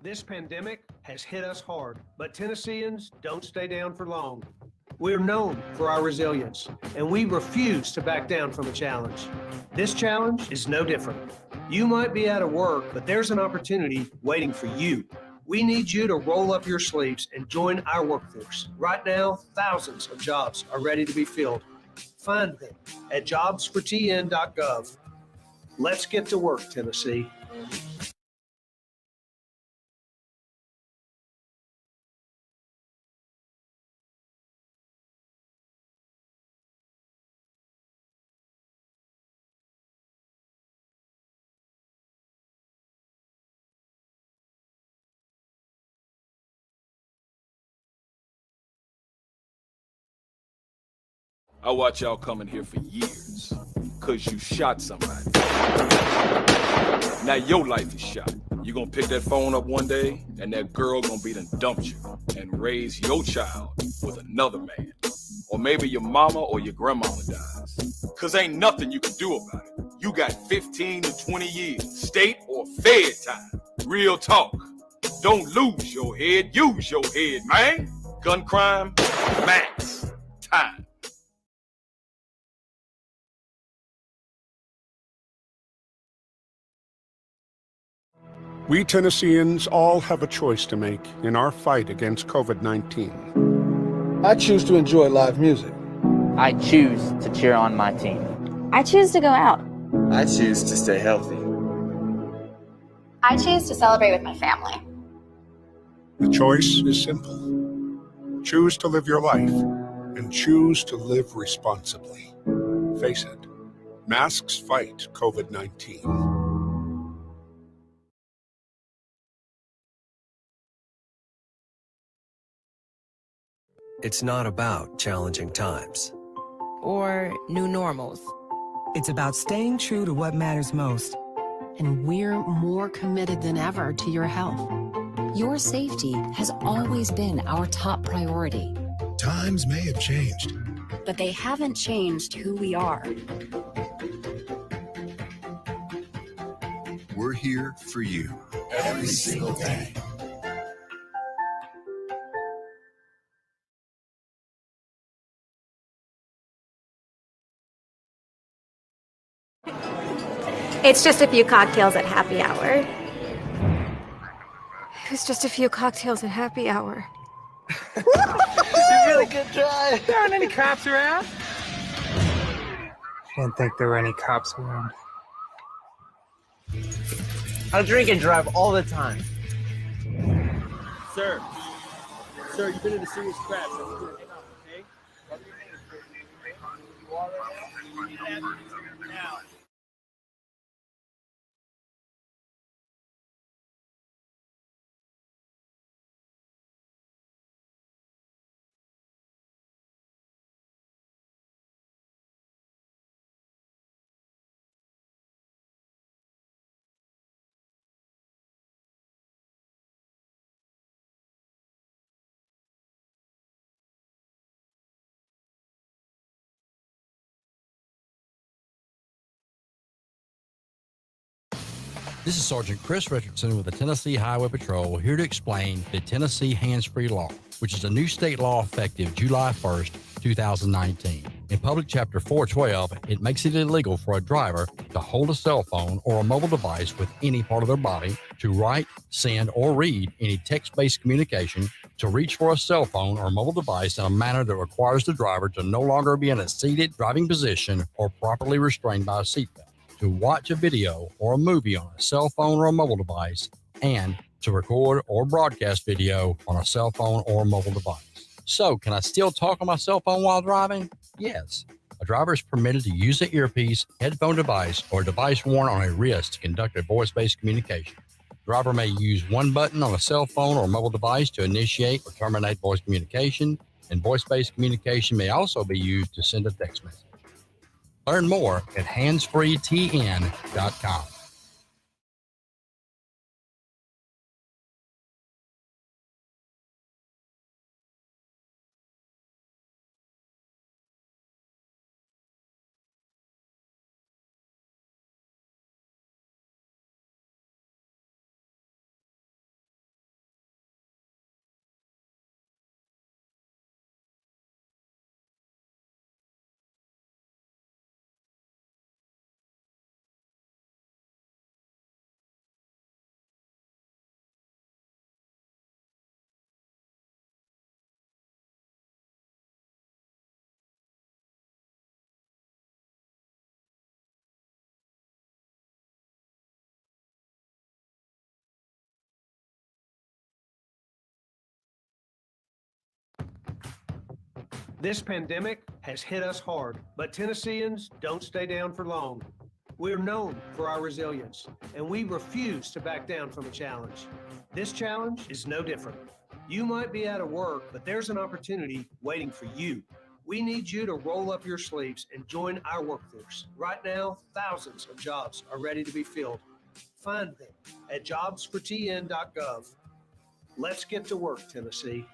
This pandemic has hit us hard, but Tennesseans don't stay down for long. We're known for our resilience, and we refuse to back down from a challenge. This challenge is no different. You might be out of work, but there's an opportunity waiting for you. We need you to roll up your sleeves and join our workforce. Right now, thousands of jobs are ready to be filled. Find them at jobsfortn.gov. Let's get to work, Tennessee. I watch y'all coming here for years, cause you shot somebody. Now your life is shot. You gonna pick that phone up one day, and that girl gonna be done dumped you and raise your child with another man. Or maybe your mama or your grandmama dies. Cause ain't nothing you can do about it. You got 15 to 20 years, state or fed time. Real talk. Don't lose your head, use your head, man. Gun crime, max time. We Tennesseans all have a choice to make in our fight against COVID-19. I choose to enjoy live music. I choose to cheer on my team. I choose to go out. I choose to stay healthy. I choose to celebrate with my family. The choice is simple. Choose to live your life and choose to live responsibly. Face it, masks fight COVID-19. It's not about challenging times or new normals. It's about staying true to what matters most. And we're more committed than ever to your health. Your safety has always been our top priority. Times may have changed, but they haven't changed who we are. We're here for you every single day. It's just a few cocktails at happy hour. It's just a few cocktails at happy hour. You really good try. There aren't any cops around. Didn't think there were any cops around. I drink and drive all the time. Sir, you've been in a serious crash. I'm going to get out, okay? You all right now? Now. This is Sergeant Chris Richardson with the Tennessee Highway Patrol, here to explain the Tennessee Hands-Free Law, which is a new state law effective July 1st, 2019. In Public Chapter 412, it makes it illegal for a driver to hold a cell phone or a mobile device with any part of their body, to write, send, or read any text-based communication, to reach for a cell phone or mobile device in a manner that requires the driver to no longer be in a seated driving position or properly restrained by a seatbelt, to watch a video or a movie on a cell phone or a mobile device, and to record or broadcast video on a cell phone or mobile device. So, can I still talk on my cell phone while driving? Yes. A driver is permitted to use an earpiece, headphone device, or a device worn on a wrist to conduct a voice-based communication. The driver may use one button on a cell phone or mobile device to initiate or terminate voice communication, and voice-based communication may also be used to send a text message. Learn more at handsfreetn.com. This pandemic has hit us hard, but Tennesseans don't stay down for long. We're known for our resilience, and we refuse to back down from a challenge. This challenge is no different. You might be out of work, but there's an opportunity waiting for you. We need you to roll up your sleeves and join our workforce. Right now, thousands of jobs are ready to be filled. Find them at jobsfortn.gov. Let's get to work, Tennessee.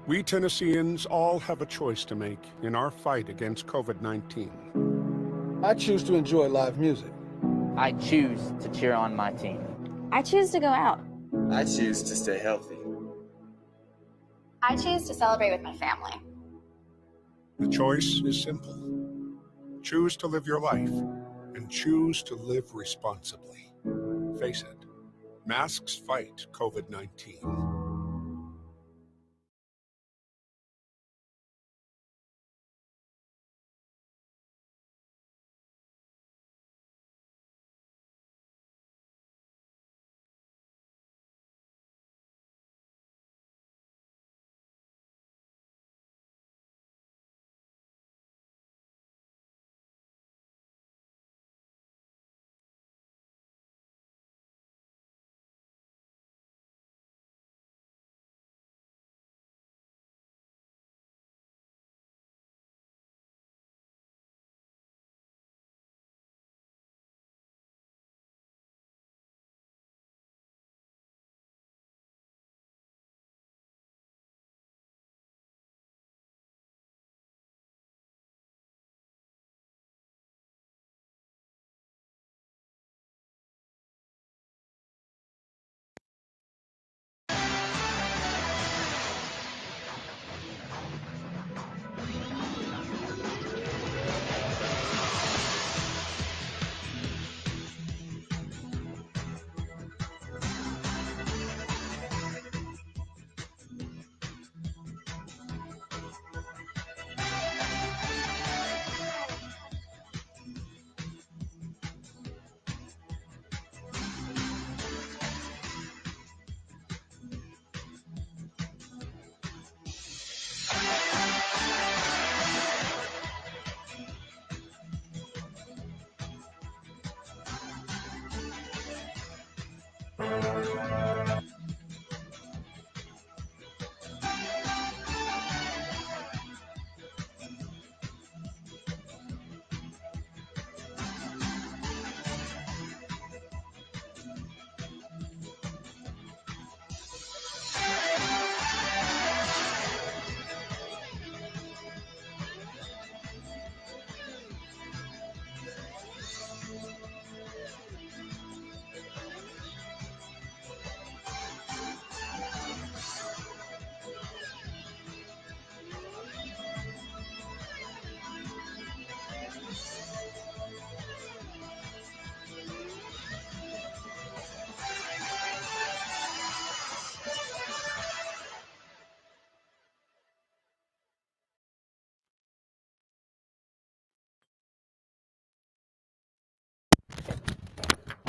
We Tennesseans all have a choice to make in our fight against COVID-19. I choose to enjoy live music. I choose to cheer on my team. I choose to go out. I choose to stay healthy. I choose to celebrate with my family. The choice is simple. Choose to live your life and choose to live responsibly. Face it, masks fight COVID-19.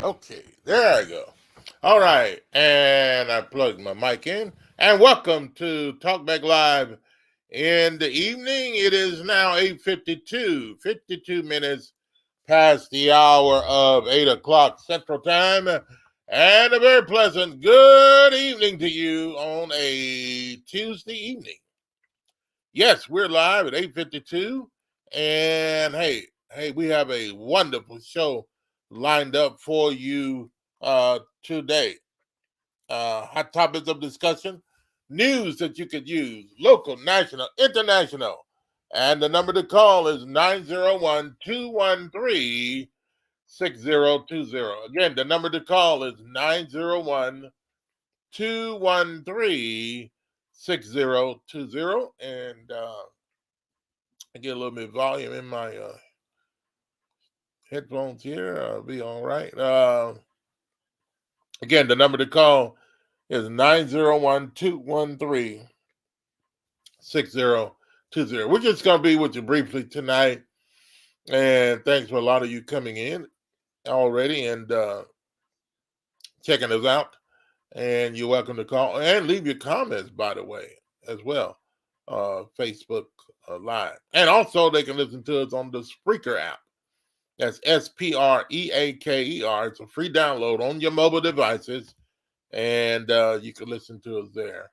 Okay, there I go. All right, and I plugged my mic in. And welcome to Talkback Live in the evening. It is now 8:52, 52 minutes past the hour of 8 o'clock Central Time. And a very pleasant good evening to you on a Tuesday evening. Yes, we're live at 8:52. And hey, we have a wonderful show lined up for you today. Hot topics of discussion, news that you could use, local, national, international, And the number to call is 901-213-6020. Again, the number to call is 901-213-6020. And I get a little bit of volume in my headphones here. I'll be all right. Again, the number to call is 901-213-6020. We're just going to be with you briefly tonight. And thanks for a lot of you coming in already and checking us out. And you're welcome to call and leave your comments, by the way, as well. Facebook Live. And also they can listen to us on the Spreaker app. That's Spreaker. It's a free download on your mobile devices. And you can listen to us there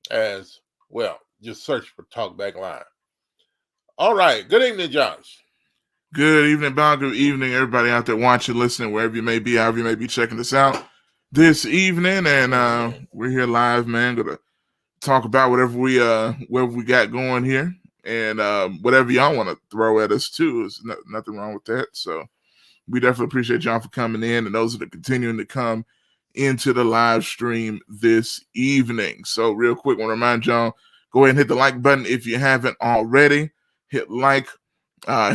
as well. Just search for Talkback Live. All right. Good evening, Josh. Good evening, Bob. Good evening, everybody out there watching, listening, wherever you may be, however you may be checking this out this evening. And we're here live, man. Gonna talk about whatever we got going here. And whatever y'all want to throw at us too. There's nothing wrong with that. So we definitely appreciate y'all for coming in, and those that are continuing to come into the live stream this evening. So real quick, I want to remind y'all, go ahead and hit the like button if you haven't already. Hit like,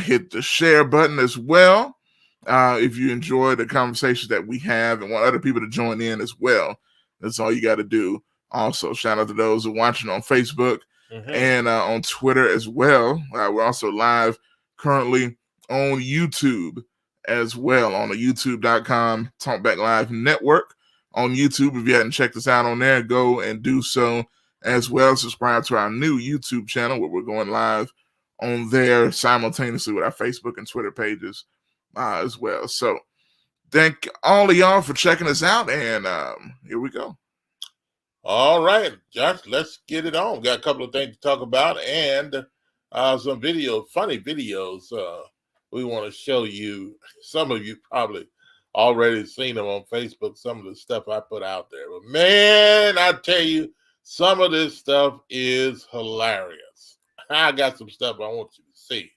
hit the share button as well. If you enjoy the conversations that we have and want other people to join in as well, that's all you got to do. Also, shout out to those who are watching on Facebook and on Twitter as well. We're also live currently on YouTube as well, on the youtube.com Talkback Live Network. On YouTube, if you hadn't checked us out on there, go and do so as well. Subscribe to our new YouTube channel where we're going live on there simultaneously with our Facebook and Twitter pages as well. So thank all of y'all for checking us out, and here we go. All right, Josh, let's get it on. Got a couple of things to talk about and some funny videos we want to show you. Some of you probably already seen them on Facebook, some of the stuff I put out there. But man, I tell you, some of this stuff is hilarious. I got some stuff I want you to see.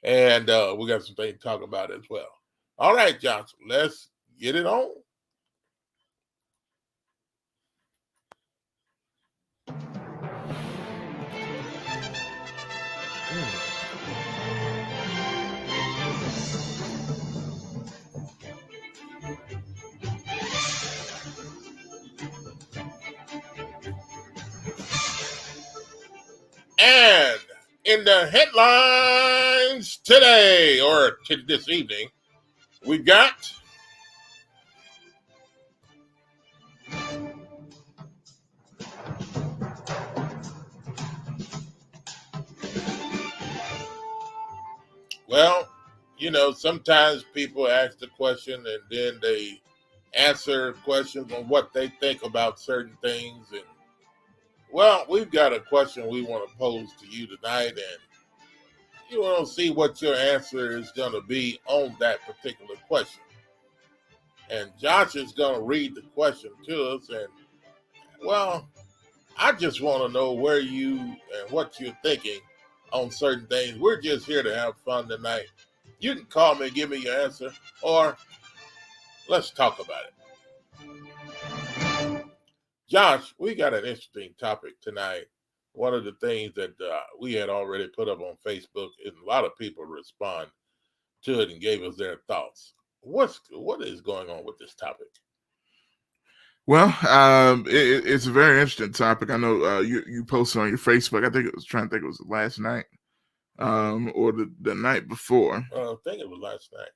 And we got some things to talk about as well. All right, Josh, let's get it on. And in the headlines today, or this evening, we got well, sometimes people ask the question and then they answer questions on what they think about certain things. And well, we've got a question we want to pose to you tonight, and you want to see what your answer is going to be on that particular question. And Josh is going to read the question to us, and well, I just want to know where you and what you're thinking on certain things. We're just here to have fun tonight. You can call me and give me your answer, or let's talk about it. Josh, we got an interesting topic tonight. One of the things that we had already put up on Facebook, and a lot of people respond to it and gave us their thoughts. What is going on with this topic? Well, it's a very interesting topic. I know you posted on your Facebook. I think it was last night or the night before. I think it was last night.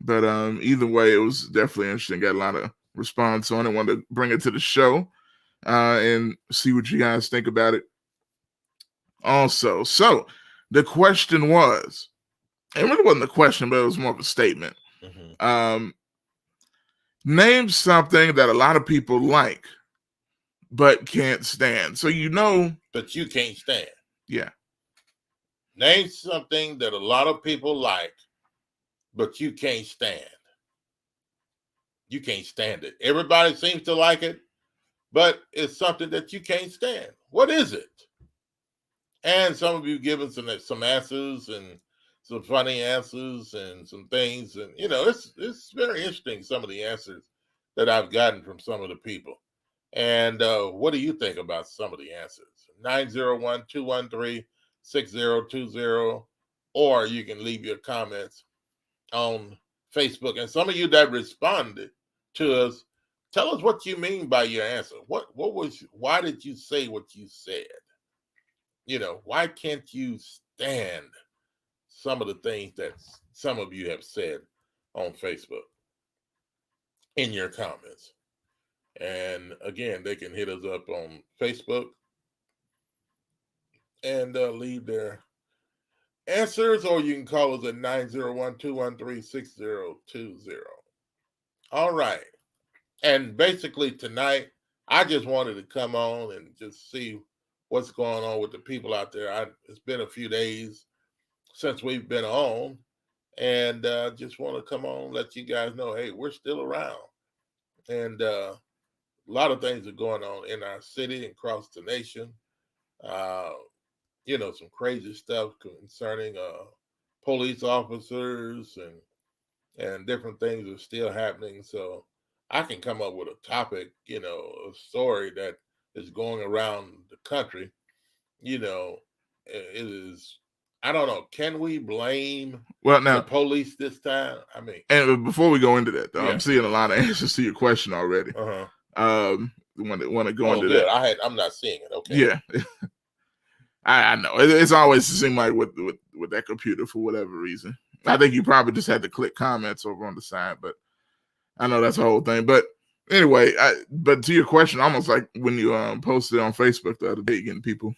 But either way, it was definitely interesting. Got a lot of response on it. Wanted to bring it to the show and see what you guys think about it. Also, so the question was, it really wasn't a question, but it was more of a statement. Name something that a lot of people like, but can't stand. So but you can't stand. Yeah. Name something that a lot of people like, but you can't stand. You can't stand it. Everybody seems to like it, but it's something that you can't stand. What is it? And some of you given some answers and some funny answers and some things. And, it's very interesting, some of the answers that I've gotten from some of the people. And what do you think about some of the answers? 901-213-6020, or you can leave your comments on Facebook. And some of you that responded to us, tell us what you mean by your answer. Why did you say what you said? Why can't you stand some of the things that some of you have said on Facebook in your comments? And again, they can hit us up on Facebook and leave their answers, or you can call us at 901-213-6020. All right. And basically tonight, I just wanted to come on and just see what's going on with the people out there. It's been a few days since we've been on, and just want to come on, let you guys know, hey, we're still around. And a lot of things are going on in our city and across the nation. Some crazy stuff concerning police officers and different things are still happening. So I can come up with a topic, a story that is going around the country. It is, I don't know, can we blame the police this time? I mean, and before we go into that, though, Yeah. I'm seeing a lot of answers to your question already. Want to go into good. that? I'm not seeing it. Okay. Yeah. I know it's always seem like with that computer for whatever reason. I think you probably just had to click comments over on the side, but I know that's the whole thing. But anyway, but to your question, almost like when you posted on Facebook the other day, getting people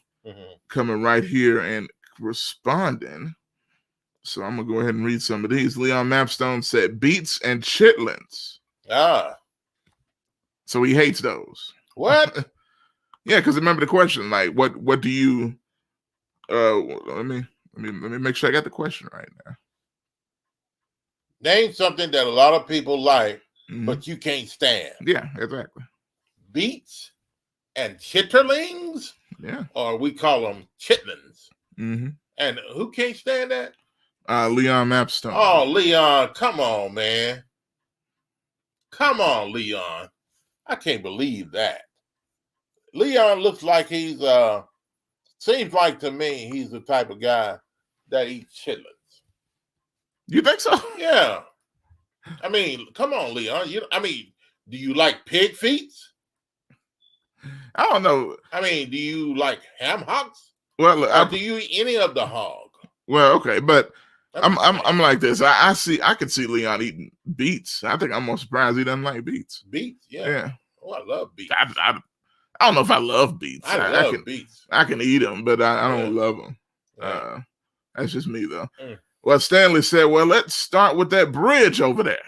coming right here and responding. So I'm gonna go ahead and read some of these. Leon Mapstone said beets and chitlins. So he hates those. What? Yeah, because remember the question, like what do you let me make sure I got the question right now. Name something that a lot of people like, but you can't stand. Yeah, exactly. Beets and chitterlings? Yeah. Or we call them chitlins. Mm-hmm. And who can't stand that? Leon Mapstone. Oh, Leon, come on, man. Come on, Leon. I can't believe that. Leon looks like he's seems like to me he's the type of guy that eats chitlins. You think so? Yeah. I mean, come on, Leon. Do you like pig feet? I don't know. I mean, do you like ham hocks? Well, look, or do you eat any of the hog? Well, okay, but I'm like this. I could see Leon eating beets. I think I'm more surprised he doesn't like beets. Beets, yeah. Yeah. Oh, I love beets. I don't know if I love beets. I love beets. I can eat them, but I don't love them. Right. That's just me, though. Well, Stanley said, well, let's start with that bridge over there.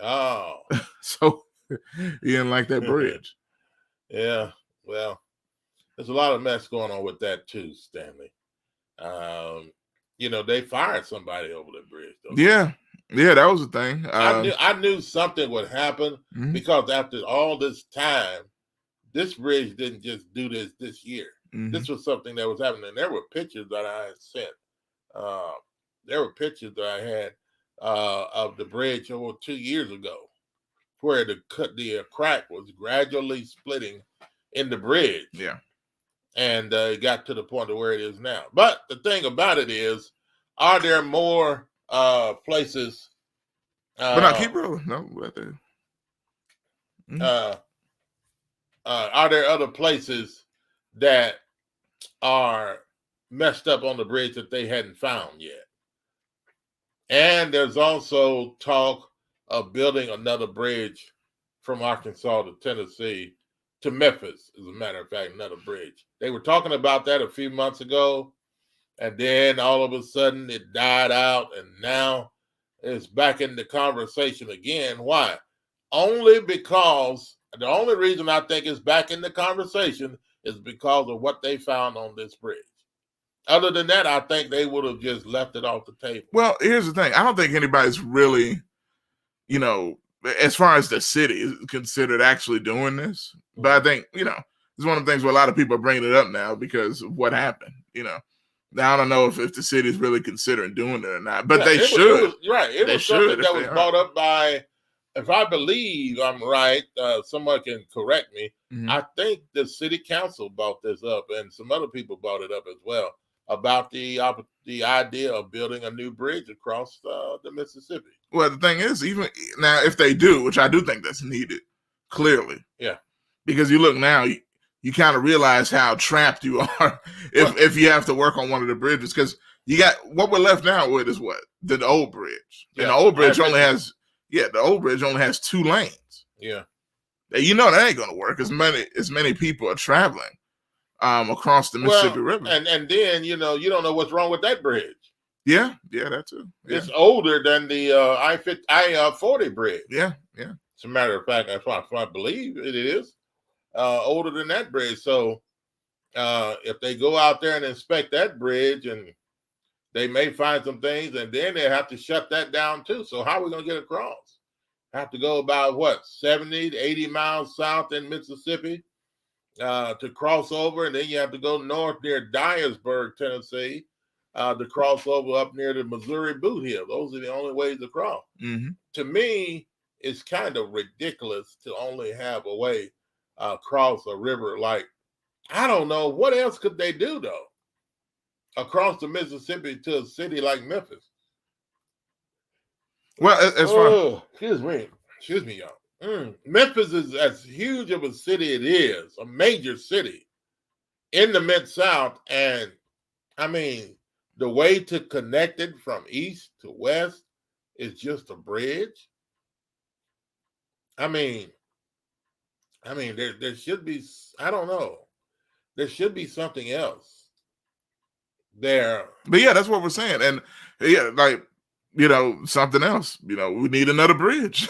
Oh. So he didn't like that bridge. Yeah. Well, there's a lot of mess going on with that too, Stanley. They fired somebody over the bridge, though. Yeah. Yeah, that was the thing. I knew something would happen because after all this time, this bridge didn't just do this year. This was something that was happening. And there were pictures that I had sent. There were pictures that I had of the bridge over 2 years ago, where the crack was gradually splitting in the bridge. Yeah, and it got to the point of where it is now. But the thing about it is, are there more places? But now keep rolling. No, right there. Are there other places that are messed up on the bridge that they hadn't found yet? And there's also talk of building another bridge from Arkansas to Tennessee to Memphis, as a matter of fact, another bridge. They were talking about that a few months ago, and then all of a sudden it died out, and now it's back in the conversation again. Why? Only because, the only reason I think it's back in the conversation is because of what they found on this bridge. Other than that, I think they would have just left it off the table. Well, here's the thing. I don't think anybody's really, as far as the city is considered actually doing this. But I think, it's one of the things where a lot of people are bringing it up now because of what happened, Now I don't know if the city's really considering doing it or not, but Yeah, they should. It was something that was brought up by, if I believe I'm right, someone can correct me. Mhm. I think the city council brought this up, and some other people brought it up as well, about the idea of building a new bridge across the Mississippi. Well, the thing is, even now, if they do, which I do think that's needed, clearly. Yeah. Because you look now, you kind of realize how trapped you are if you have to work on one of the bridges. Because you got what we're left now with is what? The old bridge. Yeah. And the old bridge only has 2 lanes. Yeah. You know that ain't gonna work. As many people are traveling across the Mississippi River. And then you don't know what's wrong with that bridge. Yeah, that too. Yeah. It's older than the I-40 bridge. Yeah. As a matter of fact, that's what I believe it is. Older than that bridge. So if they go out there and inspect that bridge, and they may find some things, and then they have to shut that down too. So how are we going to get across? Have to go about 70 to 80 miles south in Mississippi to cross over, and then you have to go north near Dyersburg, Tennessee, to cross over up near the Missouri Boot Hill. Those are the only ways to cross. Mm-hmm. To me, it's kind of ridiculous to only have a way across a river. Like, I don't know, what else could they do though? Across the Mississippi to a city like Memphis. Well, as far excuse me, y'all. Memphis is as huge of a city it is, a major city in the Mid-South, and I mean, the way to connect it from east to west is just a bridge. I mean, there should be, I don't know, there should be something else there. But yeah, that's what we're saying. And yeah, like, something else, we need another bridge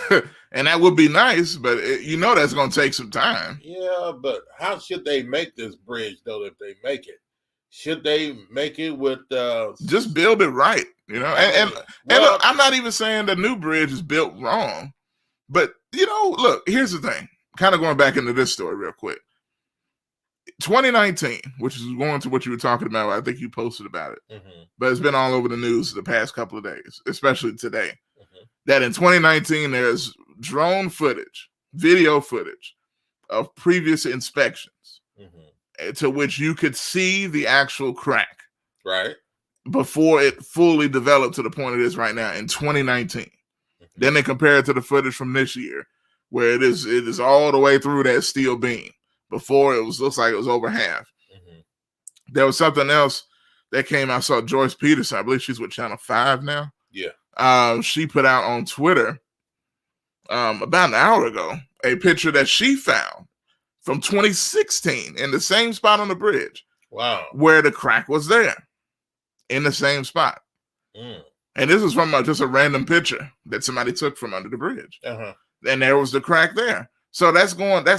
and that would be nice, but that's going to take some time. Yeah, but how should they make this bridge though? If they make it, should they make it with just build it right, and look, I'm not even saying the new bridge is built wrong, but look, here's the thing, kind of going back into this story real quick. 2019, which is going to what you were talking about, I think you posted about it, but it's been all over the news the past couple of days, especially today, that in 2019 there's drone footage, video footage of previous inspections to which you could see the actual crack right before it fully developed to the point it is right now in 2019. Then they compare it to the footage from this year where it is all the way through that steel beam. Before looks like it was over half. There was something else that came out. I saw Joyce Peterson, I believe she's with Channel 5 now. Yeah. She put out on Twitter about an hour ago a picture that she found from 2016 in the same spot on the bridge. Wow. Where the crack was there in the same spot. And this is from just a random picture that somebody took from under the bridge. And there was the crack there. So that's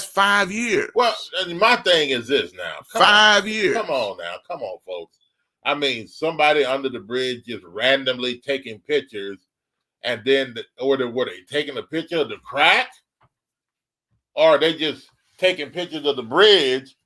5 years. Well, my thing is this now. 5 years. Come on now. Come on, folks. I mean, somebody under the bridge just randomly taking pictures, and then, were they taking a picture of the crack? Or are they just taking pictures of the bridge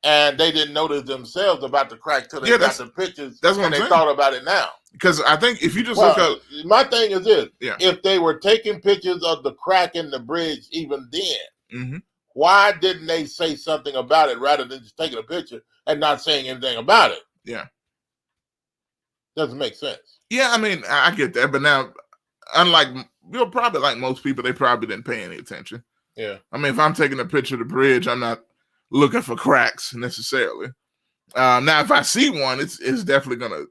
and they didn't notice themselves about the crack till they got the pictures and they thought about it now? Because I think if you just look up... My thing is this. Yeah. If they were taking pictures of the crack in the bridge even then, why didn't they say something about it rather than just taking a picture and not saying anything about it? Yeah. Doesn't make sense. Yeah, I mean, I get that. But now, unlike, probably like most people, they probably didn't pay any attention. Yeah. I mean, if I'm taking a picture of the bridge, I'm not looking for cracks necessarily. Now, if I see one, it's definitely going to,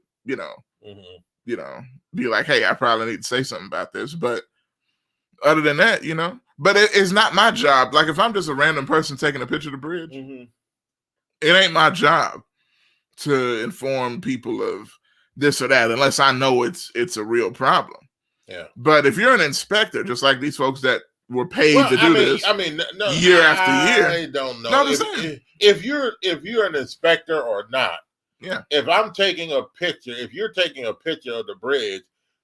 be like, hey, I probably need to say something about this. But other than that, but it's not my job. Like, if I'm just a random person taking a picture of the bridge, it ain't my job to inform people of this or that unless I know it's a real problem. Yeah. But if you're an inspector, just like these folks that were paid to do this, year after year, I don't know. If you're an inspector or not, yeah. If I'm taking a picture, if you're taking a picture of the bridge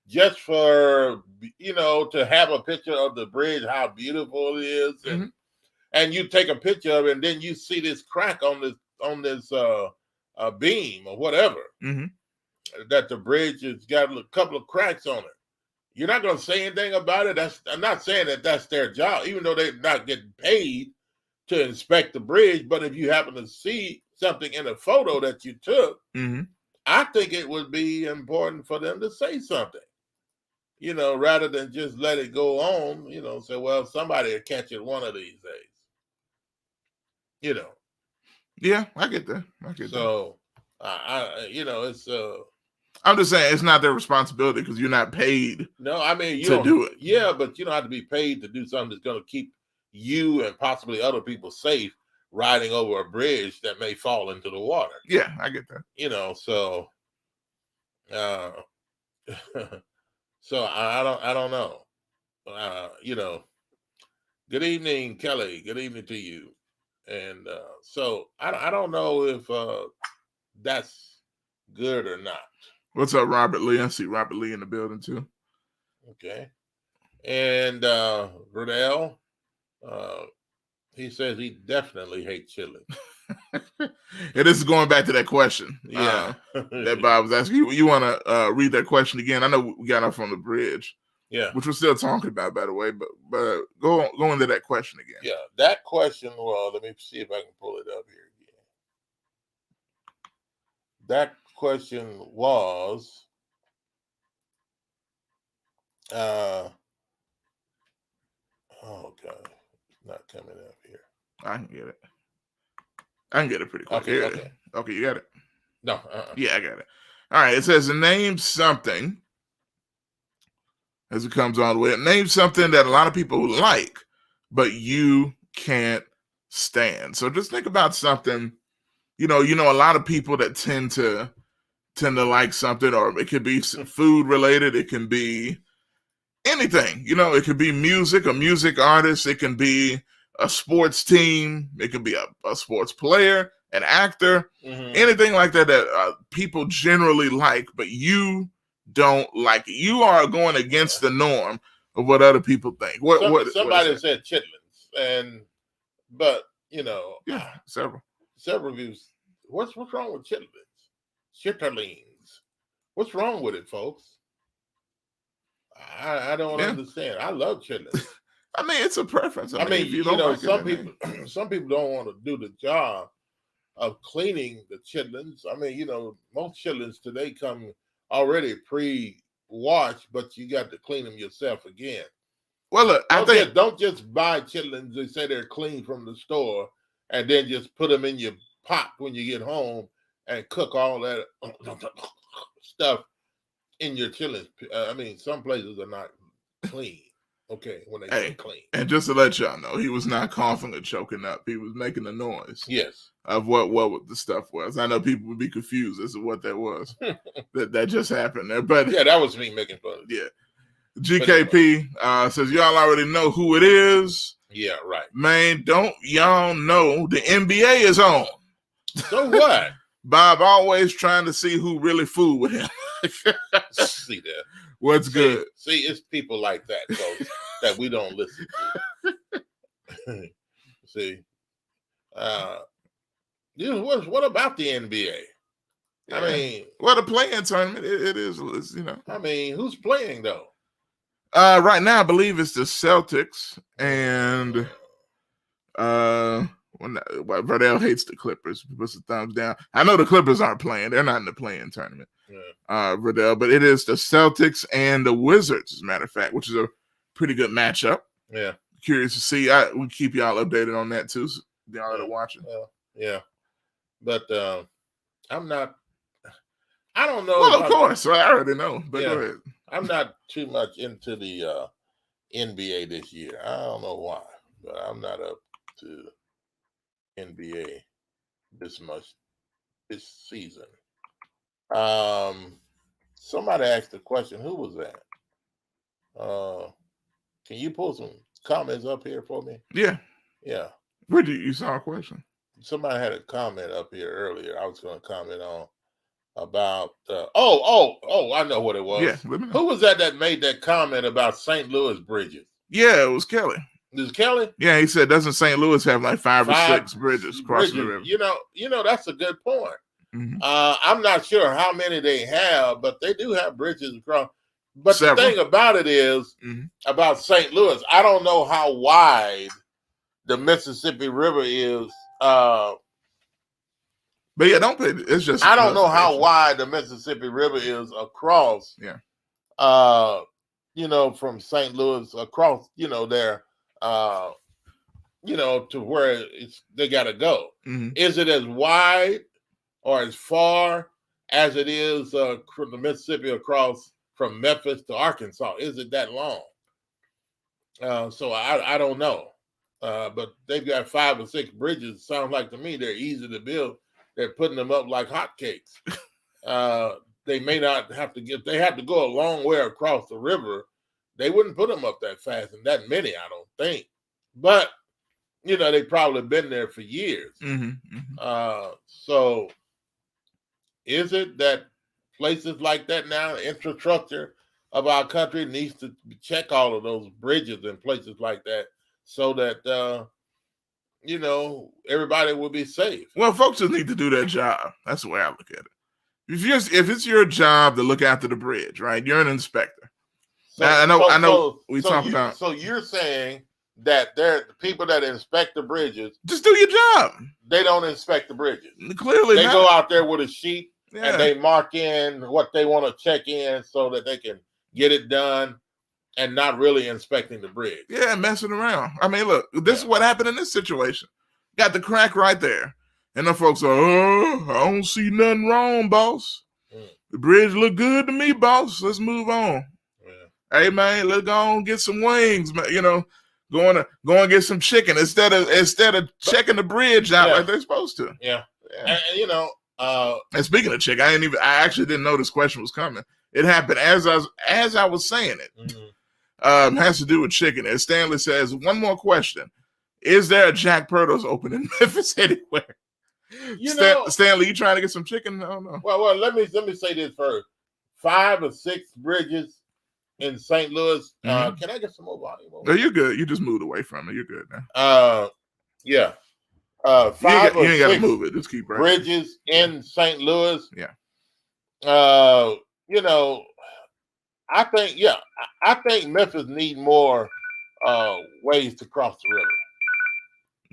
just for to have a picture of the bridge, how beautiful it is, and you take a picture of it, and then you see this crack on this beam or whatever, that the bridge has got a couple of cracks on it. You're not going to say anything about it. I'm not saying that that's their job, even though they're not getting paid to inspect the bridge. But if you happen to see something in a photo that you took, I think it would be important for them to say something, rather than just let it go on, say, well, somebody will catch it one of these days. Yeah, I get that. So, it's I'm just saying it's not their responsibility because you're not paid. No, I mean you to don't do it. Yeah, but you don't have to be paid to do something that's going to keep you and possibly other people safe riding over a bridge that may fall into the water. Yeah, I get that. So so I don't know. Good evening, Kelly. Good evening to you. And so I don't know if that's good or not. What's up, Robert Lee? I see Robert Lee in the building too. Okay. And Rudell, he says he definitely hates chili. Yeah, this is going back to that question. Yeah. That Bob was asking. You want to read that question again? I know we got off on the bridge. Yeah. Which we're still talking about, by the way. But go into that question again. Yeah, that question. Well, let me see if I can pull it up here again. That question was, oh God, it's not coming up here. I can get it. I can get it pretty quick. Okay, you got it? No. Yeah, I got it. All right, it says name something, as it comes on the way. Name something that a lot of people like, but you can't stand. So just think about something, a lot of people that tend to like something, or it could be food related. It can be anything, it could be music, a music artist. It can be a sports team. It can be a sports player, an actor, anything like that people generally like, but you don't like it. You are going against the norm of what other people think. Somebody said chitlins, but yeah, several views. What's wrong with chitlins? Chitterlings. What's wrong with it, folks? I don't understand. I love chitlins. I mean, it's a preference. I mean, if you don't like some people don't want to do the job of cleaning the chitlins. I mean, most chitlins today come already pre-washed, but you got to clean them yourself again. Well, look, don't just buy chitlins and say they're clean from the store and then just put them in your pot when you get home and cook all that stuff in your chitlins. I mean, some places are not clean. Okay, when they say clean. And just to let y'all know, he was not coughing or choking up. He was making a noise. Yes. Of what the stuff was. I know people would be confused as to what that was. that just happened there. But yeah, that was me making fun. Yeah. GKP says, y'all already know who it is. Yeah, right. Man, don't y'all know the NBA is on? So what? Bob always trying to see who really fooled with him. See that. What's good? See, it's people like that, folks, that we don't listen to. See, what about the NBA? Yeah. I mean, the play-in tournament, it is, I mean, who's playing though? Right now, I believe it's the Celtics and Verdell hates the Clippers. Puts the thumbs down. I know the Clippers aren't playing; they're not in the play-in tournament. Verdell, but it is the Celtics and the Wizards, as a matter of fact, which is a pretty good matchup. Yeah, curious to see. We keep y'all updated on that too. So y'all are watching. Yeah, but I'm not. I don't know. Well, of course, I already know. But go ahead. I'm not too much into the NBA this year. I don't know why, but I'm not up to NBA this much this season. Somebody asked a question. Who was that? Can you pull some comments up here for me? Yeah. Where did you saw a question? Somebody had a comment up here earlier. I was going to comment on about. I know what it was. Yeah. Let me know. Who was that made that comment about St. Louis bridges? Yeah, it was Kelly. Is it Kelly? Yeah, he said, doesn't St. Louis have like five or six bridges crossing the river? You know, that's a good point. I'm not sure how many they have, but they do have bridges across. But Several. the thing about it is, about St. Louis, I don't know how wide the Mississippi River is. But yeah, don't pay. It's just I don't know how wide the Mississippi River is across. Yeah. From St. Louis across, there, to where they got to go. Is it as wide or as far as it is from the Mississippi across from Memphis to Arkansas? Is it that long? So I don't know. But they've got 5 or 6 bridges. Sounds like to me they're easy to build. They're putting them up like hotcakes. They may not have to they have to go a long way across the river. They wouldn't put them up that fast and that many, I don't think. But, they've probably been there for years. So is it that places like that now, the infrastructure of our country needs to check all of those bridges and places like that so that, everybody will be safe? Well, folks just need to do their job. That's the way I look at it. If it's your job to look after the bridge, right? You're an inspector. I know. We talk about. So you're saying that the people that inspect the bridges just do your job. They don't inspect the bridges. Clearly, they not. go out there with a sheet and they mark in what they want to check in so that they can get it done, and not really inspecting the bridge. Yeah, messing around. I mean, look, this is what happened in this situation. Got the crack right there. And the folks are, I don't see nothing wrong, boss. The bridge look good to me, boss. Let's move on. Yeah. Hey, man, let's go on and get some wings, man. Go and get some chicken instead of checking the bridge out like they're supposed to. Yeah. And speaking of chicken, I actually didn't know this question was coming. It happened as I was saying it. Has to do with chicken. And Stanley says, one more question. Is there a Jack Purdo's open in Memphis anywhere? Stanley, you trying to get some chicken? I don't know. Well, let me say this first. 5 or 6 bridges in St. Louis. Can I get some more volume? No, you're good. You just moved away from it. You're good now. Yeah. 5 you ain't got to move it. Just keep right bridges in St. Louis. Yeah. I think Memphis need more ways to cross the river.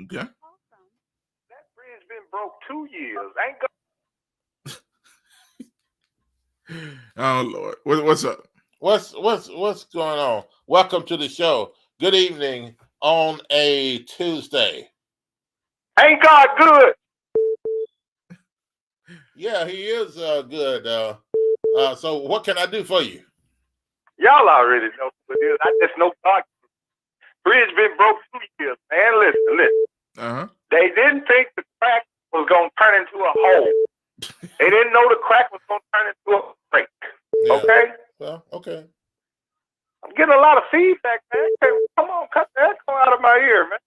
Okay. That bridge been broke 2 years. Ain't Oh Lord, what's up? What's going on? Welcome to the show. Good evening on a Tuesday. Ain't God good? Yeah, he is good. So what can I do for you? Y'all already know what it is. I just know God. Bridge been broke 2 years, man. Listen. They didn't think the crack was gonna turn into a hole. They didn't know the crack was gonna turn into a break. Yeah. Okay. Well, okay. I'm getting a lot of feedback, man. Hey, come on, cut that echo out of my ear, man.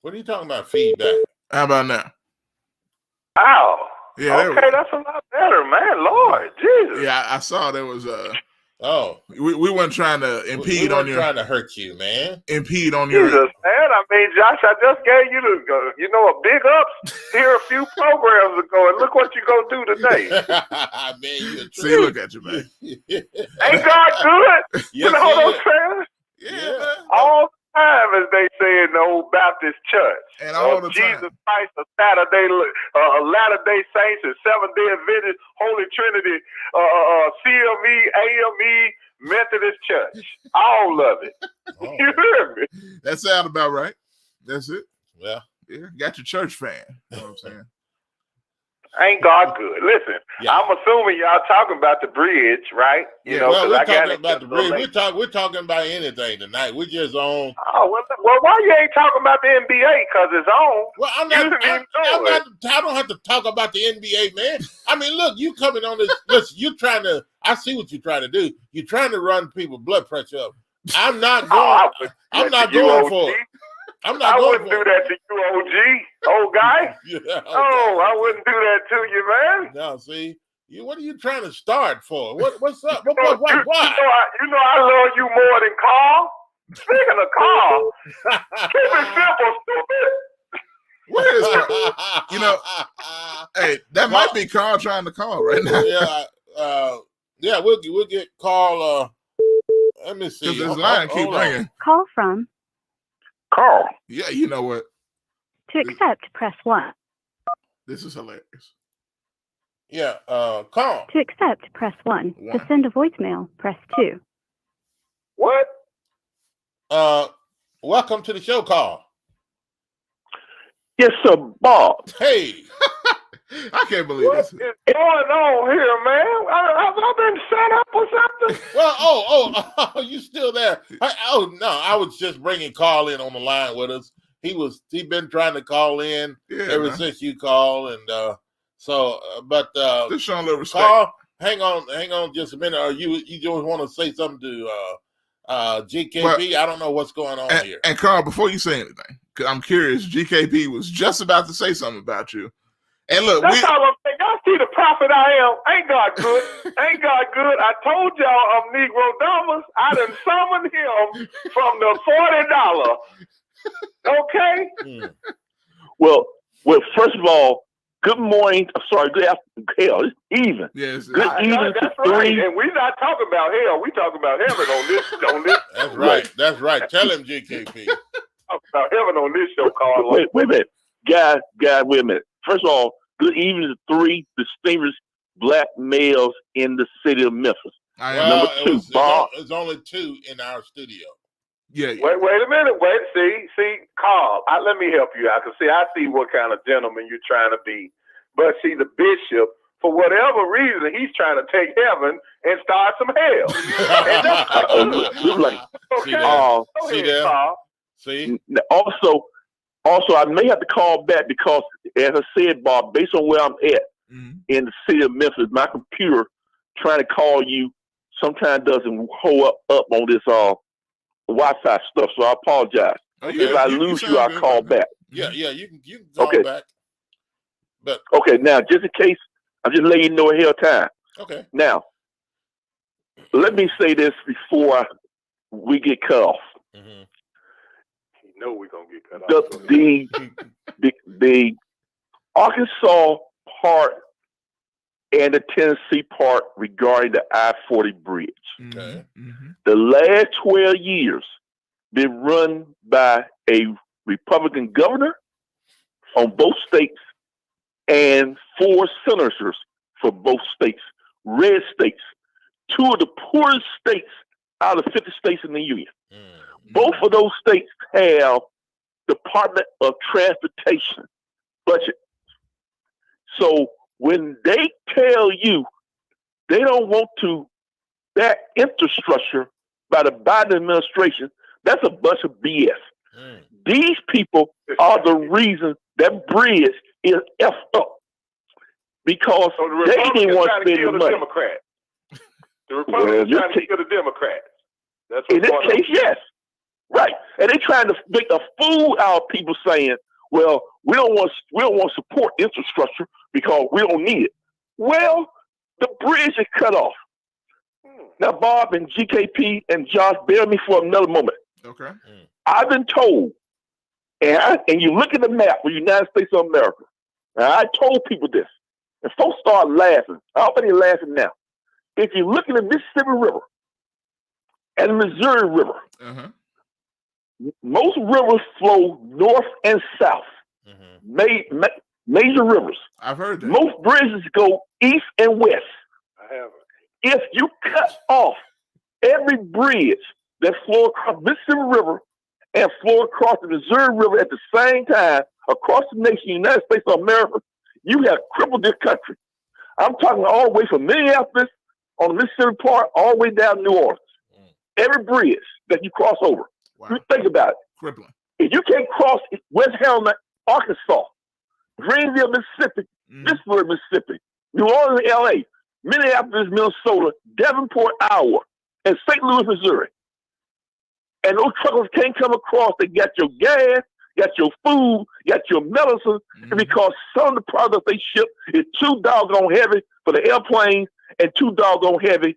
What are you talking about, feedback? How about now? Ow. Yeah. Okay, that's a lot better, man. Lord, Jesus. Yeah, I saw there was Oh, we weren't trying to impede on your. Trying to hurt you, man. Impede on your. Jesus, man. I mean, Josh, I just gave you a big ups here a few programs ago, and look what you gonna do today. Man, see, look at you, man. Ain't God good? Yes, you know what I'm saying? Yeah. All the time, as they say in the old Baptist church. And all the Jesus time. Christ, a Latter-day Saints, and Seventh-day Adventist, Holy Trinity, CME, AME, Methodist Church. All of it. Oh. You hear me? That sounds about right. That's it. Well, yeah, got your church fan. You know what I'm saying? Ain't God good? Listen, I'm assuming y'all talking about the bridge, right? We're talking about the bridge. We're talking about anything tonight. We're just on. Oh well, why you ain't talking about the NBA? Because it's on. Well, I don't have to talk about the NBA, man. I mean, look, you coming on this. Listen, you trying to. I see what you're trying to do. You're trying to run people's blood pressure up. I'm not going. I'm not going for it. I wouldn't do that to you, OG, old guy. I wouldn't do that to you, man. No, see, what are you trying to start for? What's up? Why? You know I love you more than Carl. Speaking of Carl, keep it simple, stupid. Where is Carl? You know, hey, that might be Carl trying to call right now. Yeah, we'll get Carl. Let me see. Because his line keep ringing. Call from Carl. Yeah, you know what? to accept, press 1. This is hilarious. Yeah, Carl. To accept, press 1. To send a voicemail, press 2. What? Welcome to the show, Carl. Yes, sir, Bob. Hey. I can't believe this. What is going on here, man? Have I been set up or something? Well, you still there? I was just bringing Carl in on the line with us. He been trying to call in ever since you called, and but just showing a little respect. Carl, hang on just a minute. Or you just want to say something to GKP? Well, I don't know what's going on here. And Carl, before you say anything, because I'm curious, GKP was just about to say something about you. And look, that's all I'm saying. Y'all see the prophet I am. Ain't God good? Ain't God good? I told y'all I'm Negro Dumbers. I done summoned him from the $40. Okay? Well, first of all, good morning. I'm sorry, good afternoon. Hell, it's even. Yes, good evening. That's right. And we're not talking about hell. We talking about heaven on this. That's right. That's right. Tell him, GKP. Talking about heaven on this show, Carl. Wait a minute. Guys, wait a minute. First of all, good evening to 3 distinguished black males in the city of Memphis. Number 2, Bob. There's only 2 in our studio. Yeah. Wait a minute. See, Carl. Let me help you out. Cause I see what kind of gentleman you're trying to be. But see, the bishop, for whatever reason, he's trying to take heaven and start some hell. See there? Carl. See. Also, I may have to call back because, as I said, Bob, based on where I'm at in the city of Memphis, my computer trying to call you sometimes doesn't hold up on this Wi-Fi stuff. So I apologize. Okay. If I lose you, I'll call back. Yeah, you can call back. But okay, now just in case, I'm just letting you know ahead of time. Okay. Now, let me say this before we get cut off. Mm-hmm. You know we're gonna get cut off. The Arkansas part and the Tennessee part regarding the I-40 bridge. Okay. Mm-hmm. The last 12 years been run by a Republican governor on both states and 4 senators for both states, red states, 2 of the poorest states out of 50 states in the union. Mm-hmm. Both of those states have Department of Transportation budget. So when they tell you they don't want to back infrastructure by the Biden administration, that's a bunch of BS. Mm. These people are the reason that bridge is effed up because they didn't want to spend the money. The Republicans trying to kill the Democrats. That's in this case, yes. Right. And they're trying to make a fool out of people saying, well, we don't want to support infrastructure because we don't need it. Well, the bridge is cut off. Now, Bob and GKP and Josh, bear me for another moment. Okay. I've been told, and you look at the map of the United States of America, and I told people this, and folks start laughing. I don't think they're laughing now. If you look at the Mississippi River and the Missouri River, most rivers flow north and south. Mm-hmm. Major rivers. I've heard that. Most bridges go east and west. I haven't. If you cut off every bridge that flow across the Mississippi River and flow across the Missouri River at the same time across the nation, United States of America, you have crippled this country. I'm talking all the way from Minneapolis on the Mississippi part all the way down to New Orleans. Every bridge that you cross over. Wow. You think about it. Crippling. If you can't cross West Helena, Arkansas, Greenville, Mississippi, Pittsburgh, Mississippi, New Orleans, LA, Minneapolis, Minnesota, Davenport, Iowa, and St. Louis, Missouri. And those truckers can't come across. They got your gas, got your food, got your medicine, and because some of the products they ship is too doggone heavy for the airplanes and too doggone heavy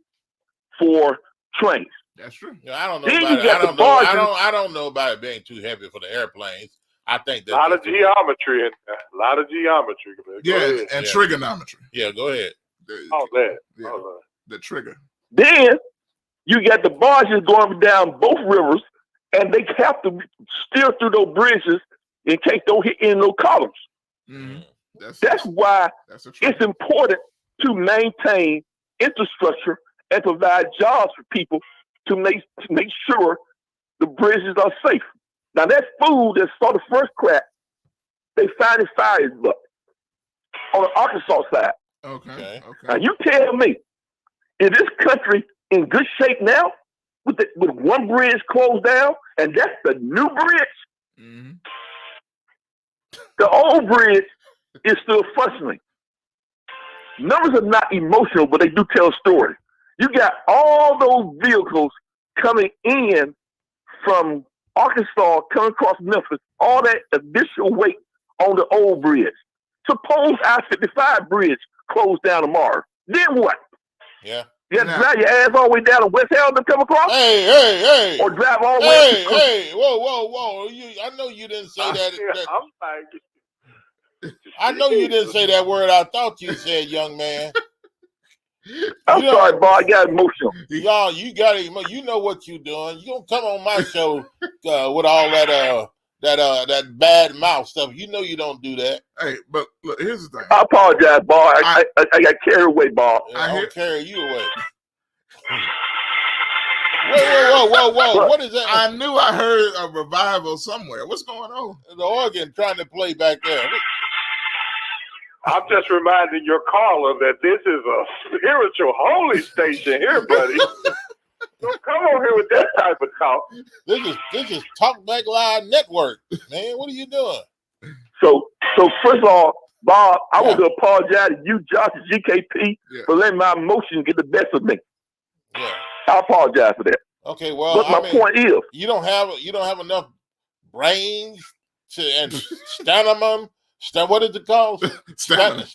for trains. That's true. I don't know about it. I don't know about it being too heavy for the airplanes. I think a lot of geometry in there. A lot of geometry. Yeah, and trigonometry. Yeah, go ahead. All that. Yeah. All that. The trigger. Then you got the barges going down both rivers, and they have to steer through those bridges in case don't hit in those columns. Mm-hmm. That's why it's important to maintain infrastructure and provide jobs for people to make sure the bridges are safe. Now that food that saw the first crack, they found in fires butt on the Arkansas side. Okay. Now you tell me, is this country in good shape now with one bridge closed down, and that's the new bridge? Mm-hmm. The old bridge is still functioning. Numbers are not emotional, but they do tell a story. You got all those vehicles coming in from Arkansas, coming across Memphis, all that additional weight on the old bridge. Suppose I-55 bridge closed down tomorrow. Then what? Yeah. You have to drive your ass all the way down to West Helm to come across? Hey. Or drive all the way up to Hey, whoa. I know you didn't say that. I'm like, I know you didn't say that word I thought you said, young man. I'm sorry, Bob. I got emotional. Y'all, you got it. You know what you're doing. You don't come on my show with all that bad mouth stuff. You know you don't do that. Hey, but look, here's the thing. I apologize, Bob. I got carried away, Bob. I don't carry you away. Whoa. What is that? I knew I heard a revival somewhere. What's going on? The organ trying to play back there. I'm just reminding your caller that this is a spiritual holy station here, buddy. Don't come on here with that type of talk. This is Talkback Live Network, man. What are you doing? So first of all, Bob, I want to apologize to you, Josh, and GKP for letting my emotions get the best of me. Yeah. I apologize for that. Okay, well, but my point is, you don't have enough brains and stamina. What is it called? Stamina.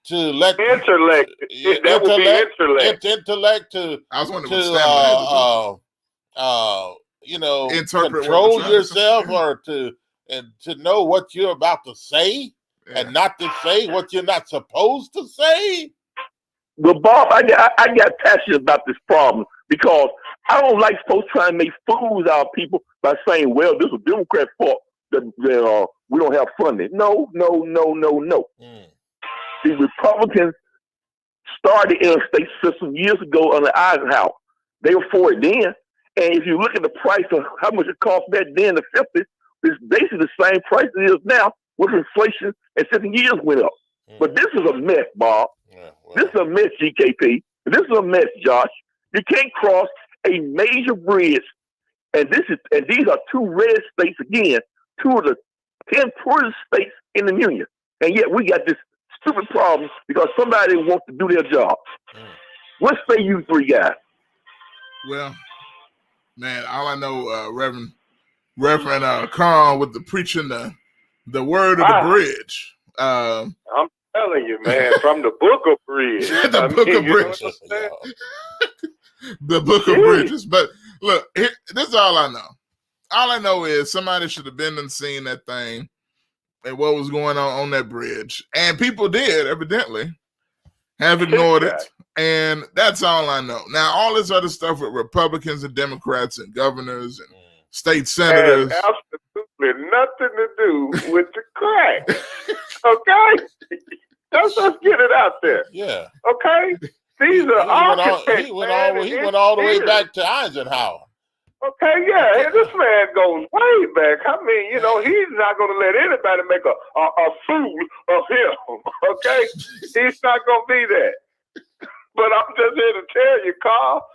To let intellect. That would be intellect. Intellect to. I was wondering what stamina control yourself or to know what you're about to say and not to say what you're not supposed to say. Well, Bob, I got passionate about this problem because I don't like folks trying to make fools out of people by saying, well, this is a Democrat fault that we don't have funding. No. The Republicans started the interstate system years ago under Eisenhower. They were for it then. And if you look at the price of how much it cost back then in the 50s, it's basically the same price it is now with inflation and 50 years went up. But this is a mess, Bob. This is a mess, GKP. This is a mess, Josh. You can't cross a major bridge. And these are two red states again, two of the 10 poorest states in the union. And yet we got this stupid problem because somebody wants to do their job. What say you three guys? Well, man, all I know, Reverend Carl with the preaching the word of the bridge. I'm telling you, man, from the Book of Bridge. The Book of Bridges. The Book of Bridges. But look, this is all I know. All I know is somebody should have been and seen that thing and what was going on that bridge. And people did, evidently, have ignored it. And that's all I know. Now, all this other stuff with Republicans and Democrats and governors and state senators. Has absolutely nothing to do with the crack. Okay? Let's get it out there. Yeah. Okay? These are architects. He went all the way back to Eisenhower. Okay, yeah, and this man goes way back. I mean, he's not going to let anybody make a fool of him. Okay? He's not going to be that. But I'm just here to tell you, Carl,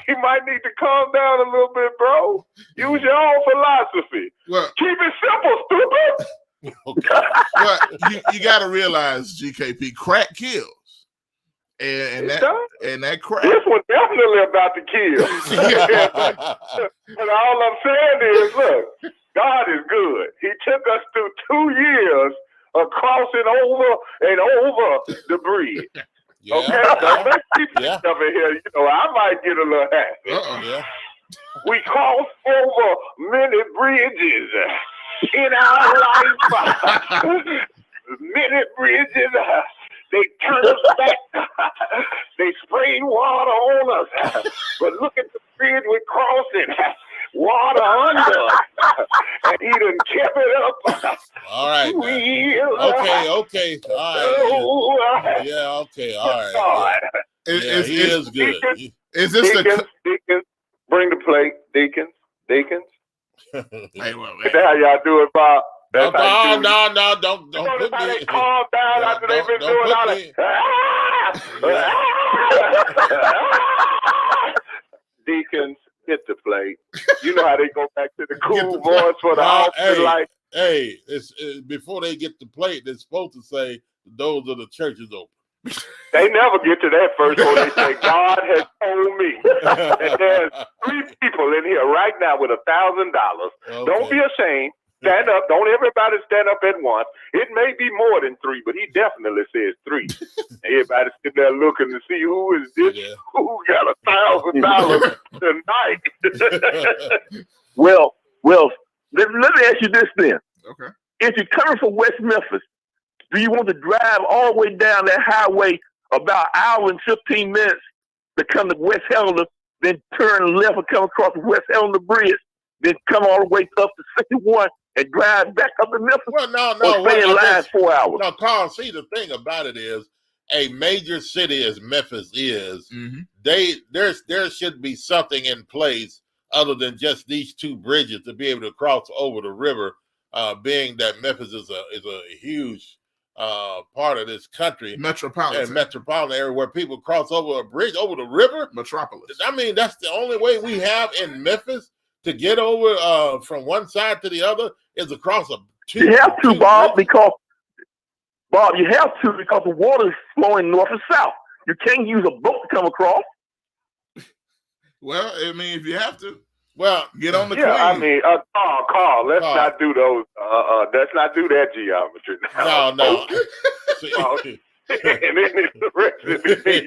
you might need to calm down a little bit, bro. Use your own philosophy. Well, keep it simple, stupid. Well, you got to realize, GKP, crack kills. And that crack. This one definitely about to kill. But all I'm saying is, look, God is good. He took us through 2 years of crossing over and over the bridge. Yeah, okay, so let's keep it over here. I might get a little happy. Yeah. We crossed over many bridges. in our life. Many bridges, they turned us back. They sprayed water on us. But look at the bridge we're crossing. Water under us. And he done kept it up. All right. Okay. All right. Yeah, okay. All right. Yeah, he is good. Is this Deacons, bring the plate. Deacons. Hey, Is that how y'all do it, Bob? No, don't put me. They calm down after they've been doing all that. Deacons, hit the plate. You know how they go back to the cool voice for the offering. Hey, it's before they get the plate, they're supposed to say the doors of the church is open. They never get to that first before they say, God has told me. And there's 3 people in here right now with $1,000. Okay. Don't be ashamed. Stand up. Don't everybody stand up at once. It may be more than 3, but he definitely says 3. Everybody's sitting there looking to see who is this, who got $1,000 tonight. Well, let me ask you this then. Okay. If you're coming from West Memphis, do you want to drive all the way down that highway about an hour and 15 minutes to come to West Helena, then turn left and come across the West Helena Bridge, then come all the way up to 61 and drive back up to Memphis? Well, no. Or stay in line 4 hours? No, Carl, see, the thing about it is, a major city as Memphis is, there should be something in place other than just these 2 bridges to be able to cross over the river, being that Memphis is a huge part of this country, metropolitan area where people cross over a bridge over the river. Metropolis. I mean, that's the only way we have in Memphis to get over from one side to the other is across a. You have to, Bob, because the water is flowing north and south. You can't use a boat to come across. Well, I mean, if you have to. Well, get on the Queen. I mean, Carl, let's not do those. Let's not do that geometry now. No. And then it's the rest of the thing.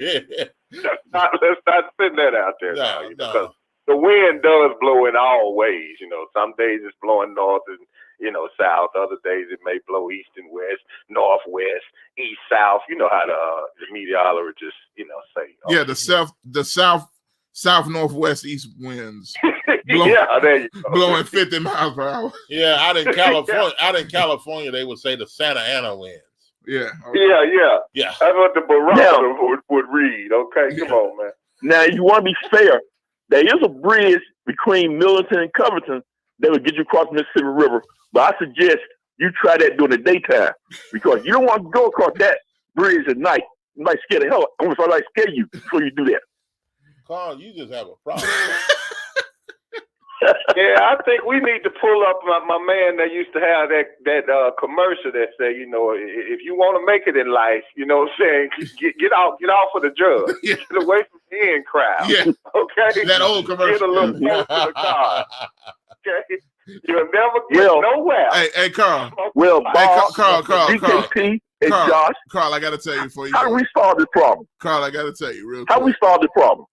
Let's not send that out there now. Because the wind does blow in all ways. Some days it's blowing north and south. Other days it may blow east and west, northwest, east, south. You know how the meteorologists say. The south, northwest, east winds. There you go. Blowing 50 miles per hour. Yeah, out in California, they would say the Santa Ana winds. Yeah. Yeah. That's what the barometer would read. Okay, come on, man. Now, you want to be fair. There is a bridge between Millington and Covington that would get you across the Mississippi River, but I suggest you try that during the daytime because you don't want to go across that bridge at night. You might scare the hell out. I might scare you before you do that. Carl, you just have a problem. Yeah, I think we need to pull up my man that used to have that commercial that say, if you want to make it in life, get off of the drugs, get away from the in crowd. Yeah. Okay, that old commercial. Get a little close to the car. Okay, you'll never get nowhere. Hey, Carl. Well, Bob, Carl, DKP, and Josh. Carl, I got to tell you before you. How do we solve this problem? Carl, I got to tell you real quick. How do we solve this problem?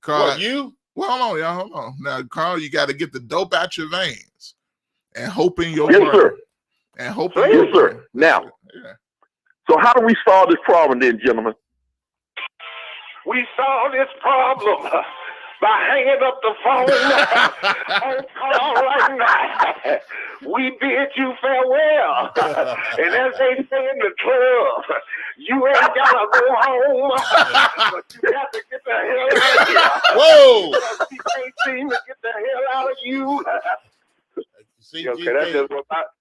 Carl, you? Well, hold on. Now, Carl, you got to get the dope out your veins and hope in your brain. Sir. And hope in your brain. Now, so how do we solve this problem then, gentlemen? We solve this problem by hanging up the phone on call right now. We bid you farewell. And as they say in the club, you ain't gotta go home, but you got to get the hell out of here. Whoa! Because we can't seem to get the hell out of you.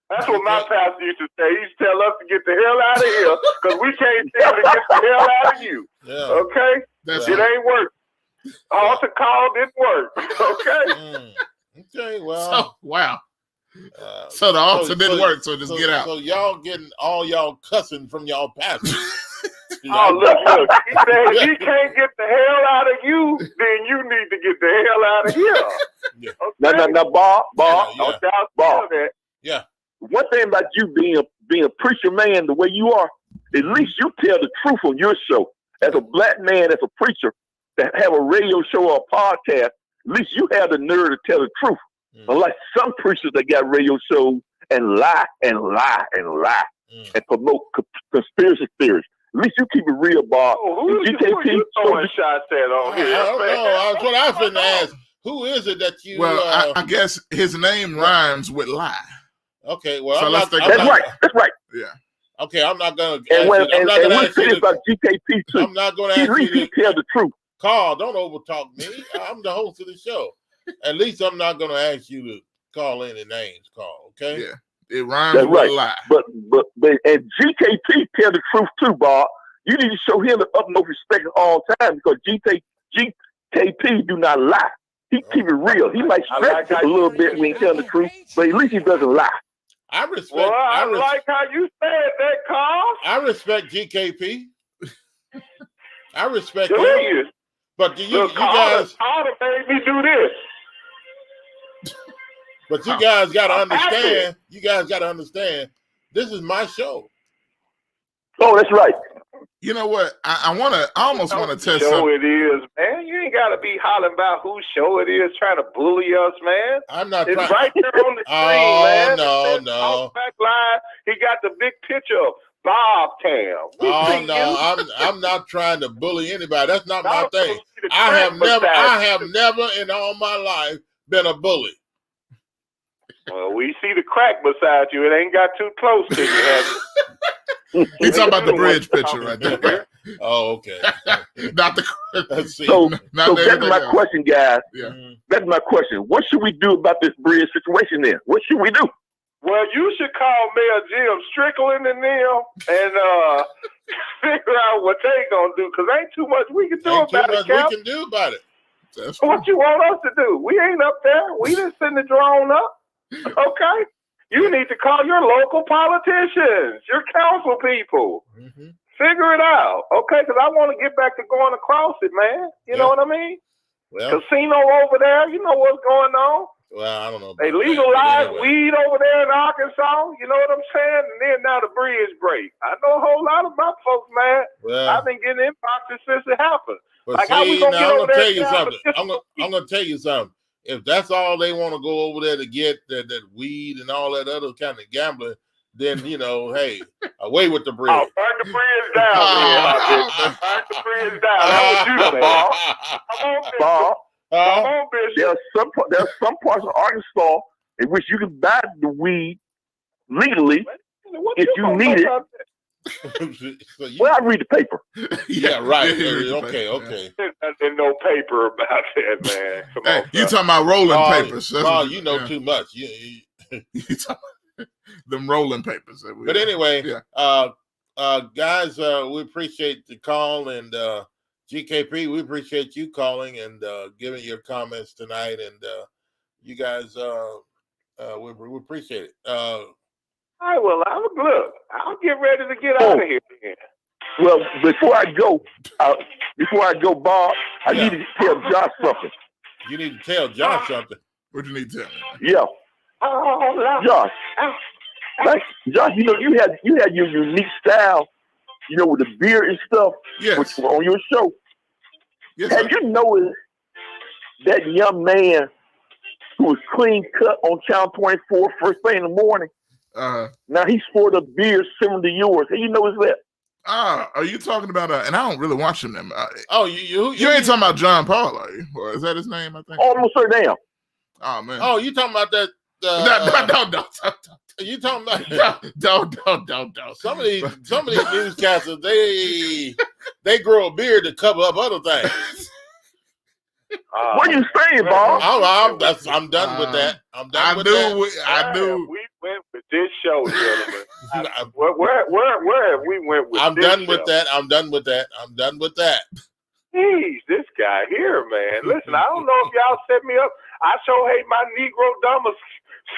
That's what my pastor used to say. He used to tell us to get the hell out of here because we can't seem to get the hell out of you. Yeah. Okay? It ain't work. Altar call didn't work. Okay? Okay, well. Wow. So the altar didn't work, so just get out. So y'all getting all y'all cussing from y'all pastors. Look. He said if he can't get the hell out of you, then you need to get the hell out of here. Yeah. Okay? Now, Bob. Yeah. One thing about you being a preacher man the way you are, at least you tell the truth on your show. As a black man, as a preacher, that have a radio show or a podcast, at least you have the nerve to tell the truth. Unlike some preachers that got radio shows and lie and lie and lie and promote conspiracy theories. At least you keep it real, Bob. Who you throwing shots at on here? I don't know. That's what I was going to ask. Who is it that you... Well, I guess his name rhymes with lie. Okay, well, so that's right. Yeah. Okay, I'm not going to ask you. I'm not going to ask you about GKP too. I'm not going to ask you to tell the truth. Carl, don't overtalk me. I'm the host of the show. At least I'm not going to ask you to call any names, Carl. Okay? Yeah, it rhymes with lie. But and GKP tell the truth too, Bob. You need to show him the utmost respect at all times because GKP do not lie. He keep it real. He might stretch a little bit when he tells the truth, but at least he doesn't lie. I respect. Well, I like how you said that, Carl. I respect GKP. I respect him. But do you guys? Carl made me do this. But you guys got to understand. You guys got to understand. This is my show. Oh, that's right. You know what? I almost want to test show something. It is, man. You ain't got to be hollering about whose show it is, trying to bully us, man. I'm not. It's right there on the screen, man. No. TalkBackLive. He got the big picture of Bob Tam. I'm not trying to bully anybody. That's not my thing. I have never in all my life been a bully. Well, we see the crack beside you. It ain't got too close to you, have you? He's talking about the bridge picture right there. Oh, okay. Not the. So that's my question, guys. Yeah. That's my question. What should we do about this bridge situation then? What should we do? Well, you should call Mayor Jim Strickland and them and figure out what they gonna do, because ain't too much we can do about it. We can do about it. What you want us to do? We ain't up there. We didn't send the drone up. Okay. You need to call your local politicians, your council people. Mm-hmm. Figure it out, okay? Because I want to get back to going across it, man. You know what I mean? Well, casino over there, you know what's going on. Well, I don't know. They legalized weed over there in Arkansas. You know what I'm saying? And then now the bridge break. I know a whole lot about folks, man. Well, I've been getting inboxes since it happened. But like, see, how we gonna get over there? I'm gonna tell you something. If that's all they want to go over there to get, that weed and all that other kind of gambling, then, hey, away with the bridge. Oh, burn the bridge down, man. Burn the bridge down. That's what you say, Bob. Come on, Bishop. There's some parts of Arkansas in which you can buy the weed legally if you need it. Well, I read the paper. Yeah, right. Okay. There's no paper about that, man. Come on, you talking about rolling papers. Carl, you know too much. You them rolling papers. But anyway, guys, we appreciate the call, and GKP, we appreciate you calling and giving your comments tonight, and you guys, we appreciate it. All right, well, look, I'll get ready to get out of here. Well, before I go, Bob, I need to tell Josh something. You need to tell Josh something. What do you need to tell me? Yeah. Josh. Josh, you had your unique style, with the beard and stuff. Yes. On your show. Yes. Have you noticed that young man who was clean cut on Channel 24 first thing in the morning? Now he sported a beard similar to yours. Have you noticed that? Are you talking about? And I don't really watch him. You ain't talking about John Paul, are you? Or is that his name? I think. Almost damn. Oh man. Oh, you talking about that? No. You talking about? Don't. Some of these newscasters, they grow a beard to cover up other things. What are you saying, Bob? I'm done with that. I knew. We went with this show, gentlemen. Where have we went with? I'm done with that. Jeez, this guy here, man. Listen, I don't know if y'all set me up. I sure hate my Negro Dumber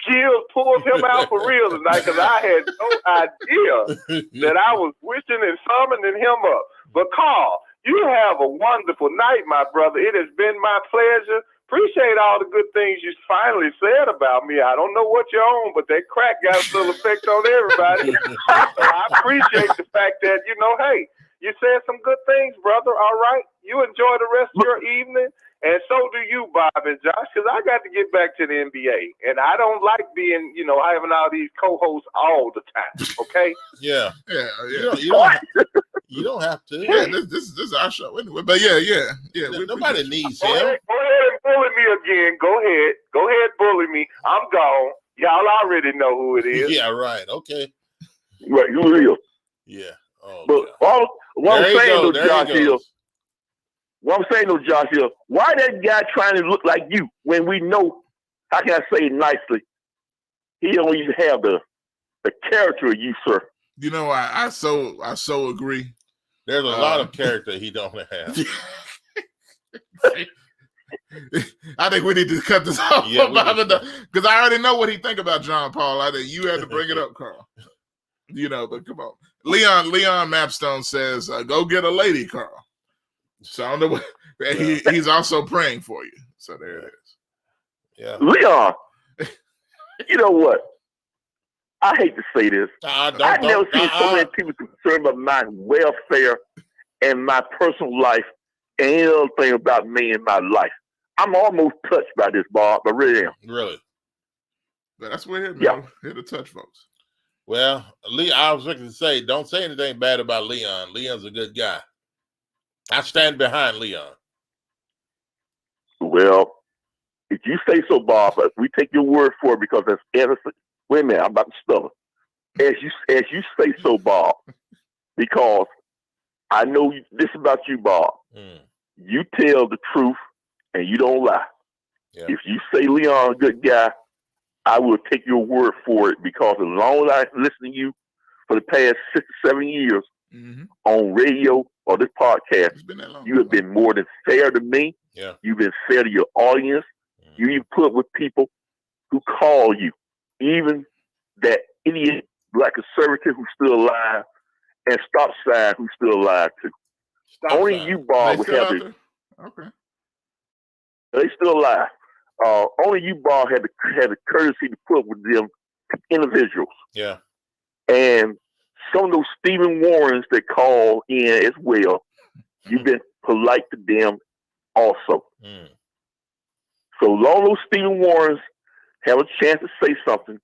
skills pulled him out for real tonight, because I had no idea that I was wishing and summoning him up. But Carl, you have a wonderful night, my brother. It has been my pleasure. Appreciate all the good things you finally said about me. I don't know what you're on, but that crack got a little effect on everybody. So I appreciate the fact that, hey, you said some good things, brother. All right. You enjoy the rest of your evening. And so do you, Bob and Josh, because I got to get back to the NBA. And I don't like being, having all these co-hosts all the time, okay? Yeah. Yeah. You don't have to. Yeah, this is our show anyway. But yeah. Nobody needs Go him. ahead and bully me again. Go ahead, bully me. I'm gone. Y'all already know who it is. Yeah, right. Okay. Right, who it is. Yeah. Oh, but what I'm saying though, Josh, is why that guy trying to look like you when we know, how can I say it nicely, he don't even have the character of you, sir. You know, I so agree. There's a lot of character he don't have. I think we need to cut this off because I already know what he think about John Paul. I think you had to bring it up, Carl. But come on. Leon Mapstone says, go get a lady, Carl. So I don't know what he's also praying for you. So there it is. Yeah. Leon, you know what? I hate to say this. I've never seen so many people concerned about my welfare and my personal life and any other thing about me in my life. I'm almost touched by this, Bob. I really am. Really? But that's what we're here to touch, folks. Well, I was going to say, don't say anything bad about Leon. Leon's a good guy. I stand behind Leon. Well, if you say so, Bob, we take your word for it because that's innocent. Wait a minute, I'm about to stutter. As you say so, Bob, because I know this about you, Bob. You tell the truth and you don't lie. Yeah. If you say Leon's a good guy, I will take your word for it because as long as I listen to you for the past 6 or 7 years on radio or this podcast, you have been more than fair to me. Yeah. You've been fair to your audience. You even put with people who call you, even that idiot black conservative who's still alive and stop sign who's still alive too. Only you, Bob, would have the. Okay. They still alive. Only you, Bob, had the courtesy to put with them individuals. Yeah. And some of those Stephen Warrens that call in as well, you've been polite to them also. So long those Stephen Warrens have a chance to say something,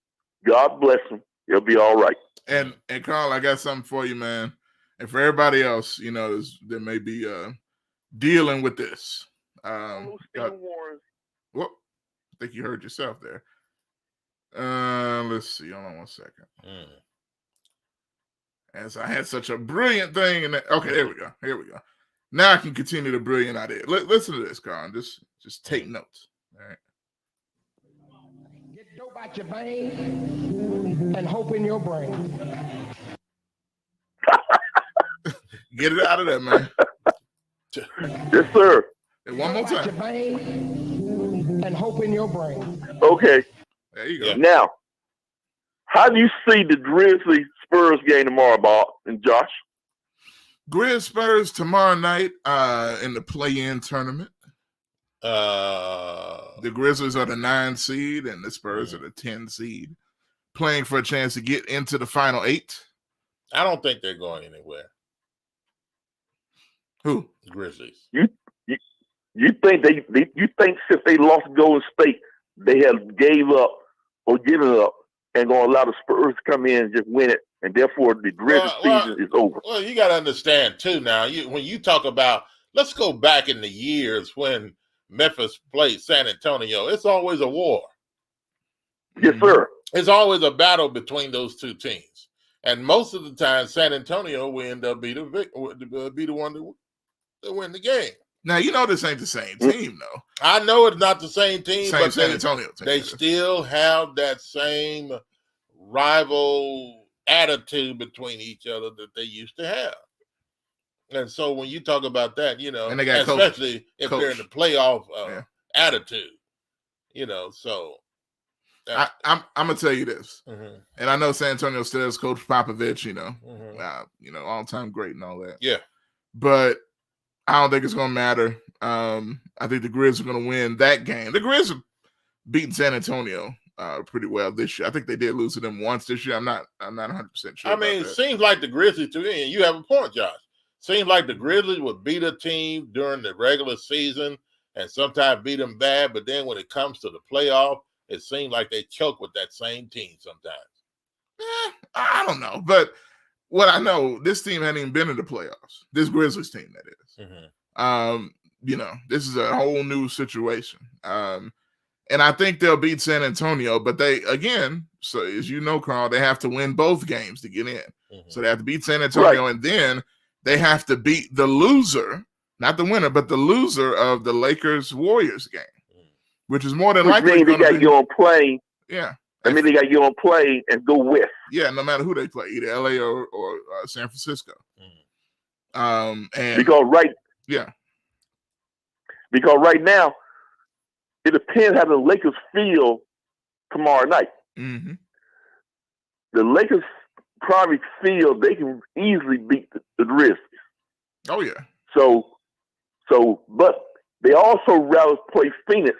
God bless them. It'll be all right. And Carl, I got something for you, man. And for everybody else, that may be dealing with this. Stephen Warrens. Well, I think you heard yourself there. Let's see. Hold on one second. As I had such a brilliant thing. Okay, there we go. Here we go. Now I can continue the brilliant idea. Listen to this, Carl. Just take notes. All right. Get dope out your vein and hope in your brain. Get it out of there, man. Yes, sir. And one more time. Your vein and hope in your brain. Okay. There you go. Now, how do you see the Grizzlies Spurs game tomorrow, Bob and Josh? Grizz Spurs tomorrow night in the play-in tournament. The Grizzlies are the 9 seed and the Spurs are the 10 seed, playing for a chance to get into the final 8. I don't think they're going anywhere. Who? The Grizzlies. You think you think since they lost Golden State, they have gave up or given up and going to allow the Spurs to come in and just win it, and therefore the Grizzlies season is over? Well, you got to understand too. Now, when you talk about, let's go back in the years when Memphis played San Antonio. It's always a war. Yes, sir. It's always a battle between those two teams, and most of the time, San Antonio will end up be the one to win the game. Now, this ain't the same team, though. I know it's not the same team, but San Antonio team. They still have that same rival attitude between each other that they used to have. And so when you talk about that, and they got especially if they're in the playoff attitude, so. I'm gonna tell you this, and I know San Antonio still has Coach Popovich, all-time great and all that. Yeah, but I don't think it's gonna matter. I think the Grizz are gonna win that game. The Grizz have beaten San Antonio pretty well this year. I think they did lose to them once this year. I'm not 100% sure. I mean, it seems like the Grizzlies to me, and you have a point, Josh. Seems like the Grizzlies would beat a team during the regular season, and sometimes beat them bad, but then when it comes to the playoff, it seems like they choke with that same team sometimes. I don't know, but what I know, this team hadn't even been in the playoffs. This Grizzlies team, that is. This is a whole new situation. And I think they'll beat San Antonio, but they, again, so as you know, Carl, they have to win both games to get in. So they have to beat San Antonio, and then they have to beat the loser, not the winner, but the loser of the Lakers-Warriors game, which is more than likely they got to get on plane. Yeah. I mean, they got to get on plane and go west. Yeah, no matter who they play, either LA or San Francisco. And because right now, it depends how the Lakers feel tomorrow night. Mm-hmm. The Lakers probably feel they can easily beat the Grizzlies. Oh yeah. But they also rather play Phoenix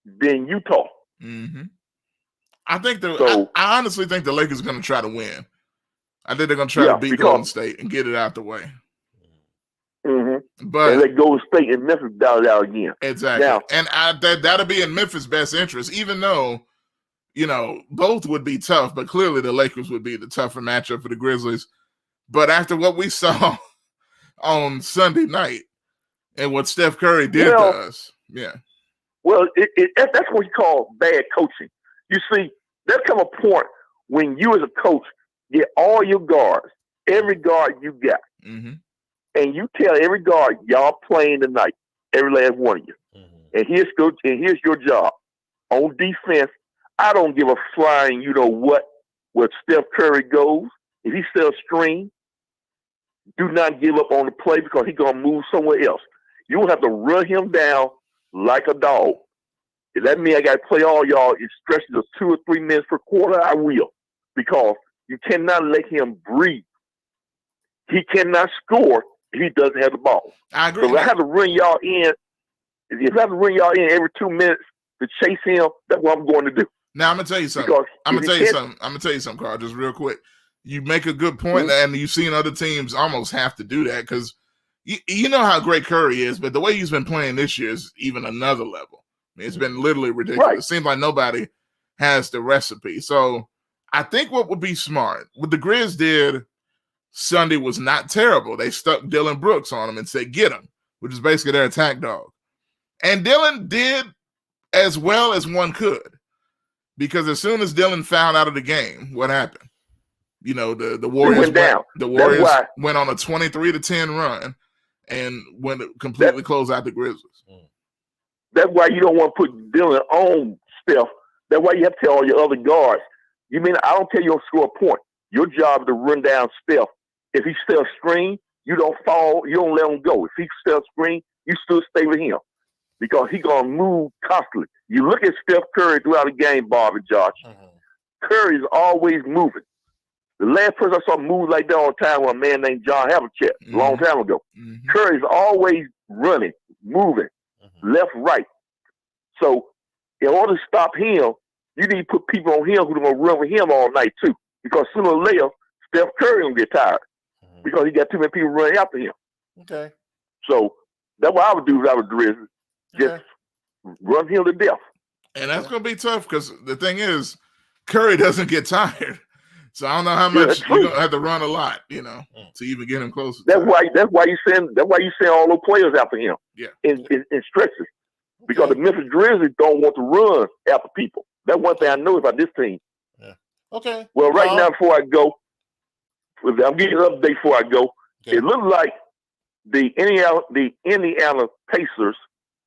than Utah. Mm-hmm. I honestly think the Lakers are going to try to win. I think they're going to try to beat Golden State and get it out the way. Mm-hmm. But and let Golden State and Memphis battle it out again. Exactly. Now, and that'll be in Memphis' best interest, even though, both would be tough, but clearly the Lakers would be the tougher matchup for the Grizzlies. But after what we saw on Sunday night and what Steph Curry did to us, Well, that's what you call bad coaching. You see, there come a point when you as a coach get all your guards, every guard you got, and you tell every guard, y'all playing tonight, every last one of you. And here's your job. On defense, I don't give a flying where Steph Curry goes. If he sells screen, do not give up on the play because he's going to move somewhere else. You will have to run him down like a dog. If that means I got to play all y'all in stretches of 2 or 3 minutes per quarter, I will. Because you cannot let him breathe. He cannot score if he doesn't have the ball. I agree. So if I have to run y'all in, every 2 minutes to chase him, that's what I'm going to do. Now I'm gonna tell you something. I'm gonna tell you something, Carl, just real quick. You make a good point, and you've seen other teams almost have to do that because you know how great Curry is, but the way he's been playing this year is even another level. I mean, it's been literally ridiculous. Right. It seems like nobody has the recipe. So I think what would be smart, what the Grizz did Sunday was not terrible. They stuck Dillon Brooks on him and said, get him, which is basically their attack dog. And Dillon did as well as one could. Because as soon as Dillon found out of the game, what happened? The Warriors went on a 23-10 run and completely closed out the Grizzlies. That's why you don't want to put Dillon on Steph. That's why you have to tell all your other guards. You mean I don't tell you to score a point. Your job is to run down Steph. If he still screen, you don't fall. You don't let him go. If he still screen, you still stay with him because he's gonna move constantly. You look at Steph Curry throughout the game, Bob and Josh. Curry is always moving. The last person I saw move like that on time was a man named John Havlicek a long time ago. Curry's always running, moving, left, right. So in order to stop him, you need to put people on him who are going to run with him all night too. Because sooner or later, Steph Curry going to get tired because he got too many people running after him. Okay. So that's what I would do if I was Grizzlies. Just run him to death. And that's going to be tough because the thing is, Curry doesn't get tired. So I don't know how much you're going to have to run a lot, to even get him closer. That's why you send all those players after him. Yeah. In stretches. Because the Memphis Grizzlies don't want to run after people. That's one thing I know about this team. Yeah. Okay. Well, right now, before I go, I'm getting an update before I go. Okay. It looks like the Indiana Pacers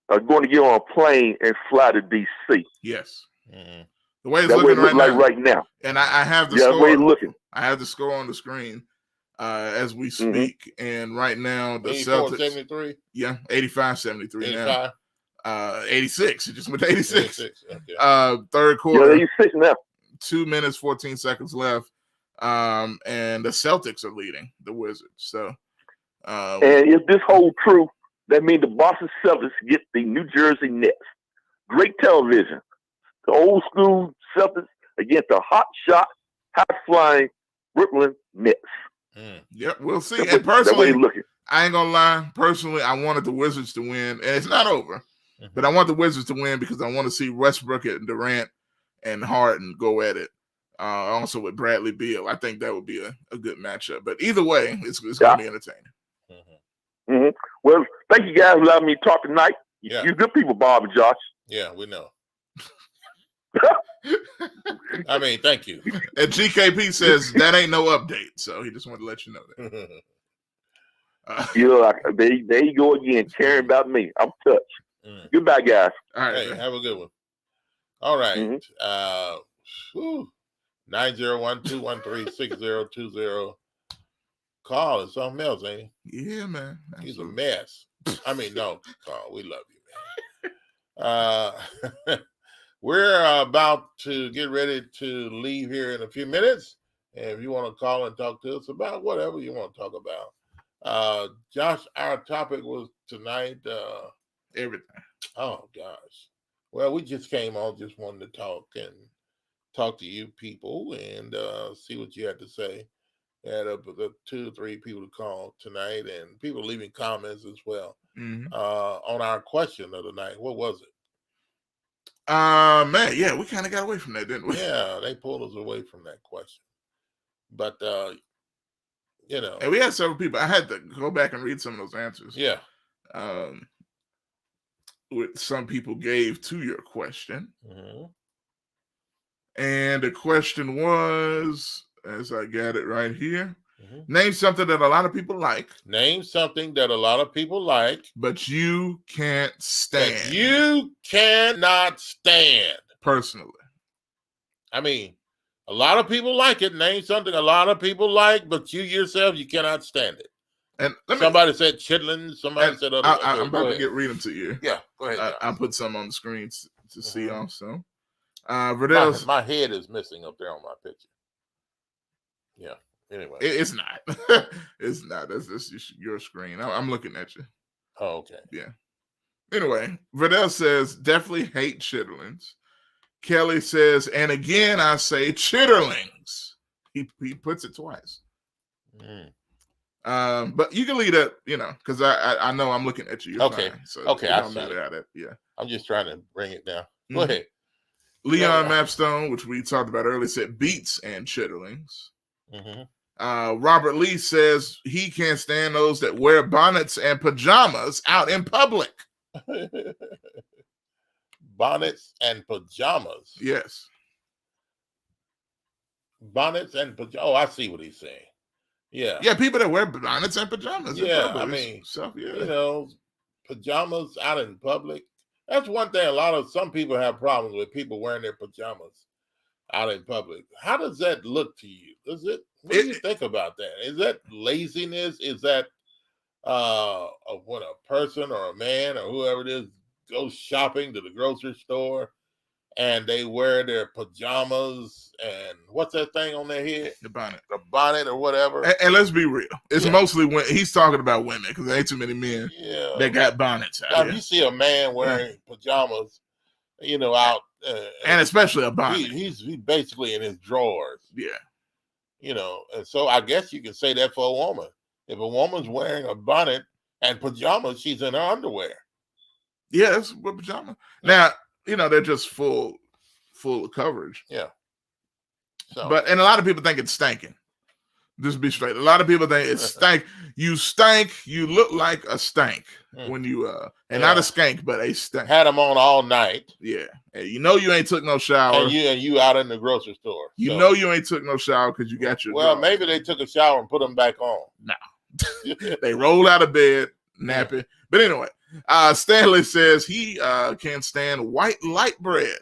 are going to get on a plane and fly to D.C. Yes. Mm-hmm. The way it's looking right now. And I have the score. The way it's looking. I have the score on the screen as we speak. And right now, the Celtics. 74-73? Yeah, 85-73 now. 86. It just went to 86. Okay. Third quarter. Yeah, 86 now. 2 minutes, 14 seconds left. And the Celtics are leading the Wizards. So, and if this holds true, that means the Boston Celtics get the New Jersey Nets. Great television. The old school Celtics against the hot shot, high flying Brooklyn Nets. Yep, we'll see. And personally, I ain't gonna lie. Personally, I wanted the Wizards to win, and it's not over. But I want the Wizards to win because I want to see Westbrook and Durant and Harden go at it. Also with Bradley Beal. I think that would be a good matchup. But either way, it's going to be entertaining. Well, thank you guys for allowing me to talk tonight. You're good people, Bob and Josh. Yeah, we know. I mean, thank you. And GKP says that ain't no update, so he just wanted to let you know that. There you go again, caring about me. I'm touched. Goodbye, guys. All right, hey, have a good one. All right. 901-213-6020. Carl is something else, ain't he? Yeah, man. Absolutely. He's a mess. I mean, no, Carl, we love you, man. We're about to get ready to leave here in a few minutes. And if you want to call and talk to us about whatever you want to talk about. Josh, our topic was tonight. Everything. Oh, gosh. Well, we just came on, just wanted to talk to you people and see what you had to say. We had 2 or 3 people to call tonight and people leaving comments as well on our question of the night. What was it? Man, yeah, we kind of got away from that, didn't we? Yeah, they pulled us away from that question. But, you know. And we had several people. I had to go back and read some of those answers. Yeah. What some people gave to your question. And the question was, as I got it right here, name something that a lot of people like. Name something that a lot of people like. But you can't stand. That you cannot stand. Personally. I mean, a lot of people like it. Name something a lot of people like, but you yourself, you cannot stand it. And somebody said chitlins. Somebody said other. I'm about to read them to you. Yeah, go ahead. I'll put some on the screen to see also. My head is missing up there on my picture. Yeah. Anyway, it's not. It's not. That's just your screen. I'm looking at you. Oh, okay. Yeah. Anyway, Verdell says definitely hate chitterlings. Kelly says, and again I say chitterlings. He puts it twice. But you can leave that, because I know I'm looking at you. You're okay. Fine, so okay. I see it. Yeah. I'm just trying to bring it down. Go ahead. Leon Mapstone, which we talked about earlier, said beats and chitterlings. Robert Lee says he can't stand those that wear bonnets and pajamas out in public. Bonnets and pajamas. Yes. Bonnets and pajamas. Oh, I see what he's saying. Yeah. Yeah, people that wear bonnets and pajamas. Yeah, in public. I mean, yeah. Pajamas out in public. That's one thing. Some people have problems with people wearing their pajamas out in public. How does that look to you? What do you think about that? Is that laziness? Is that when a person or a man or whoever it is goes shopping to the grocery store and they wear their pajamas and what's that thing on their head? The bonnet or whatever. And let's be real. It's mostly when he's talking about women because there ain't too many men that got bonnets out. Now, if you see a man wearing pajamas, out. And especially a bonnet. He's basically in his drawers. Yeah. And so I guess you can say that for a woman. If a woman's wearing a bonnet and pajamas, she's in her underwear. Yeah, that's what pajamas. Now, they're just full of coverage. Yeah. So. And a lot of people think it's stinking. Just be straight. A lot of people think it's stank. You stank. You look like a stank when you not a skank, but a stank. Had them on all night. Yeah, and you ain't took no shower. And you out in the grocery store. You ain't took no shower because you got your. Well, maybe they took a shower and put them back on. No, they rolled out of bed, nappy. But anyway, Stanley says he can't stand white light bread.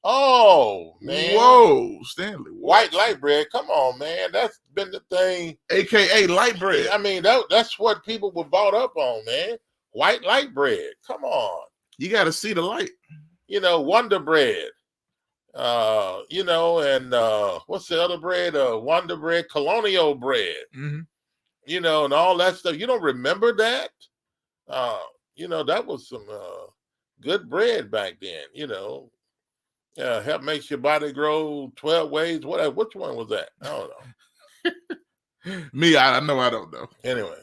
Oh, man. Whoa, Stanley. White light bread. Come on, man. That's been the thing. AKA light bread. I mean, that's what people were bought up on, man. White light bread. Come on. You got to see the light. Wonder bread. And what's the other bread? Wonder bread, colonial bread. Mm-hmm. And all that stuff. You don't remember that? That was some good bread back then, help makes your body grow 12 ways. Which one was that? I don't know. Me, I know I don't know. Anyway,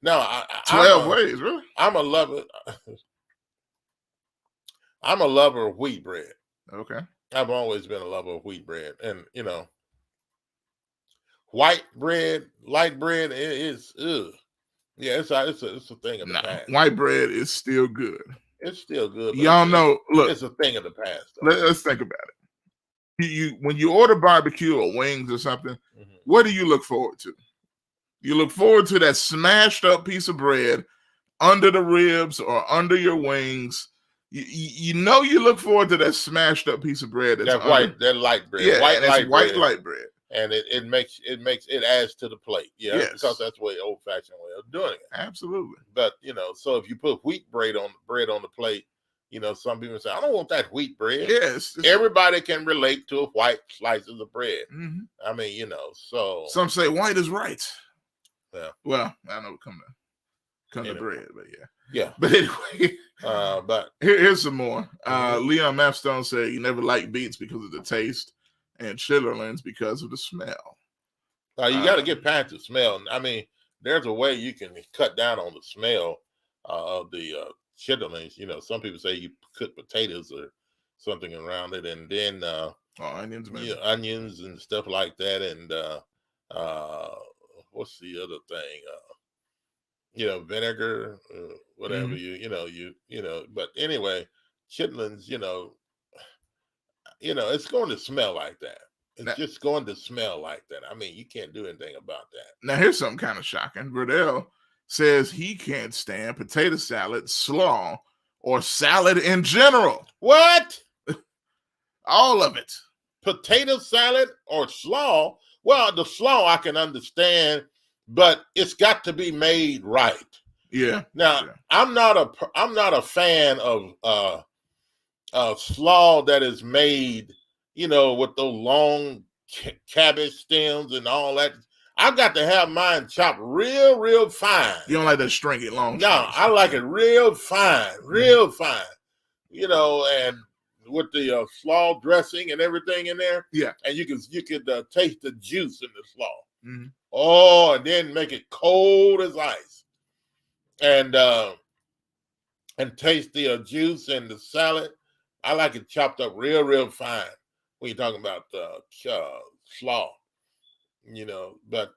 no, 12 ways, really? I'm a lover. I'm a lover of wheat bread. Okay. I've always been a lover of wheat bread. And, white bread, light bread is, ugh. Yeah, it's a thing of the past. White bread is still good. It's still good. But Y'all know, look. It's a thing of the past. Let's think about it. You when you order barbecue or wings or something, what do you look forward to? You look forward to that smashed up piece of bread under the ribs or under your wings. You look forward to that smashed up piece of bread. That's that light bread. Yeah, white light bread. And it adds to the plate. Yeah, yes. Because that's the way old fashioned way of doing it. Absolutely. But so if you put wheat bread on the plate, some people say, I don't want that wheat bread. Yes. Everybody can relate to a white slices of bread. Mm-hmm. I mean, so some say white is right. Yeah. Well, I know it come to bread, but yeah. Yeah. But anyway, but here's some more. Leon Mapstone said you never like beets because of the taste, and Chitterlings because of the smell. You got to get past the smell. I mean, there's a way you can cut down on the smell of the chitterlings. Some people say you cook potatoes or something around it, and then onions, maybe. Onions and stuff like that, and what's the other thing? Vinegar, whatever. Mm-hmm. But anyway, chitlins, it's going to smell like that. It's just going to smell like that. I mean, you can't do anything about that. Now, here's something kind of shocking. Verdell says he can't stand potato salad, slaw, or salad in general. What? All of it. Potato salad or slaw? Well, the slaw I can understand, but it's got to be made right. Yeah. Now, I'm not a fan of slaw that is made, with those long cabbage stems and all that. I've got to have mine chopped real, real fine. You don't like that stringy long? No, I like it real fine, fine. And with the slaw dressing and everything in there. Yeah. And you could taste the juice in the slaw. Mm-hmm. Oh, and then make it cold as ice. And taste the juice and the salad. I like it chopped up real, real fine. When you're talking about slaw, but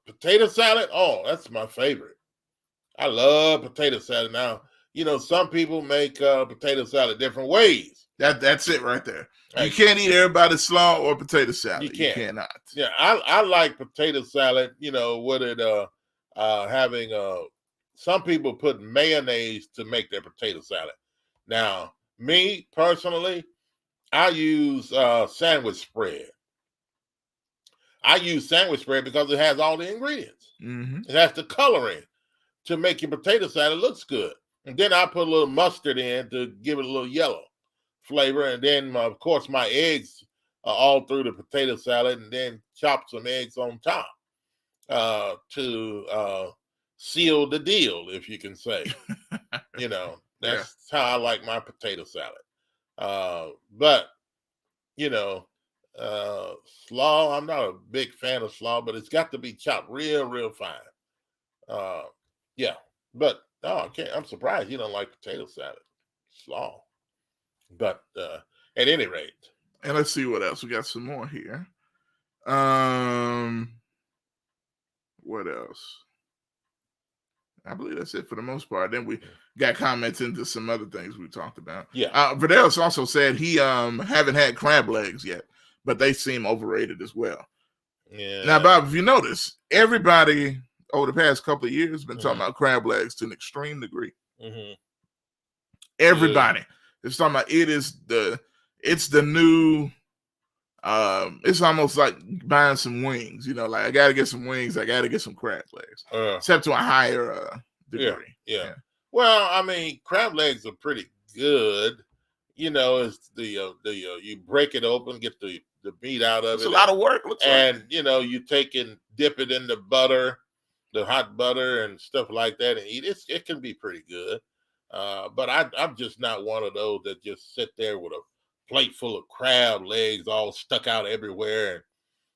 potato salad, oh, that's my favorite. I love potato salad. Now, some people make potato salad different ways. That's it right there. You can't eat everybody's slaw or potato salad. You cannot. Yeah, I like potato salad, with it having some people put mayonnaise to make their potato salad. Now, me personally, I use sandwich spread. I use sandwich spread because it has all the ingredients. Mm-hmm. It has the coloring to make your potato salad looks good. And then I put a little mustard in to give it a little yellow flavor. And then, of course, my eggs are all through the potato salad, and then chop some eggs on top to seal the deal, if you can say. That's how I like my potato salad. But slaw, I'm not a big fan of slaw, but it's got to be chopped real, real fine. Yeah, but no, I can't. I'm surprised you don't like potato salad, slaw. But at any rate, and let's see what else we got. Some more here. What else? I believe that's it for the most part. Then we got comments into some other things we talked about. Yeah. Verdell's also said he haven't had crab legs yet, but they seem overrated as well. Yeah. Now, Bob, if you notice, everybody over the past couple of years has been talking about crab legs to an extreme degree. Mm-hmm. Everybody is talking about it's the new. It's almost like buying some wings, like I gotta get some wings, I gotta get some crab legs, except to a higher degree. Yeah. Well, I mean, crab legs are pretty good. It's the you break it open, get the meat out of it. It's a lot of work. And you take and dip it in the butter, the hot butter and stuff like that, and eat it. It can be pretty good. But I'm just not one of those that just sit there with a plate full of crab legs all stuck out everywhere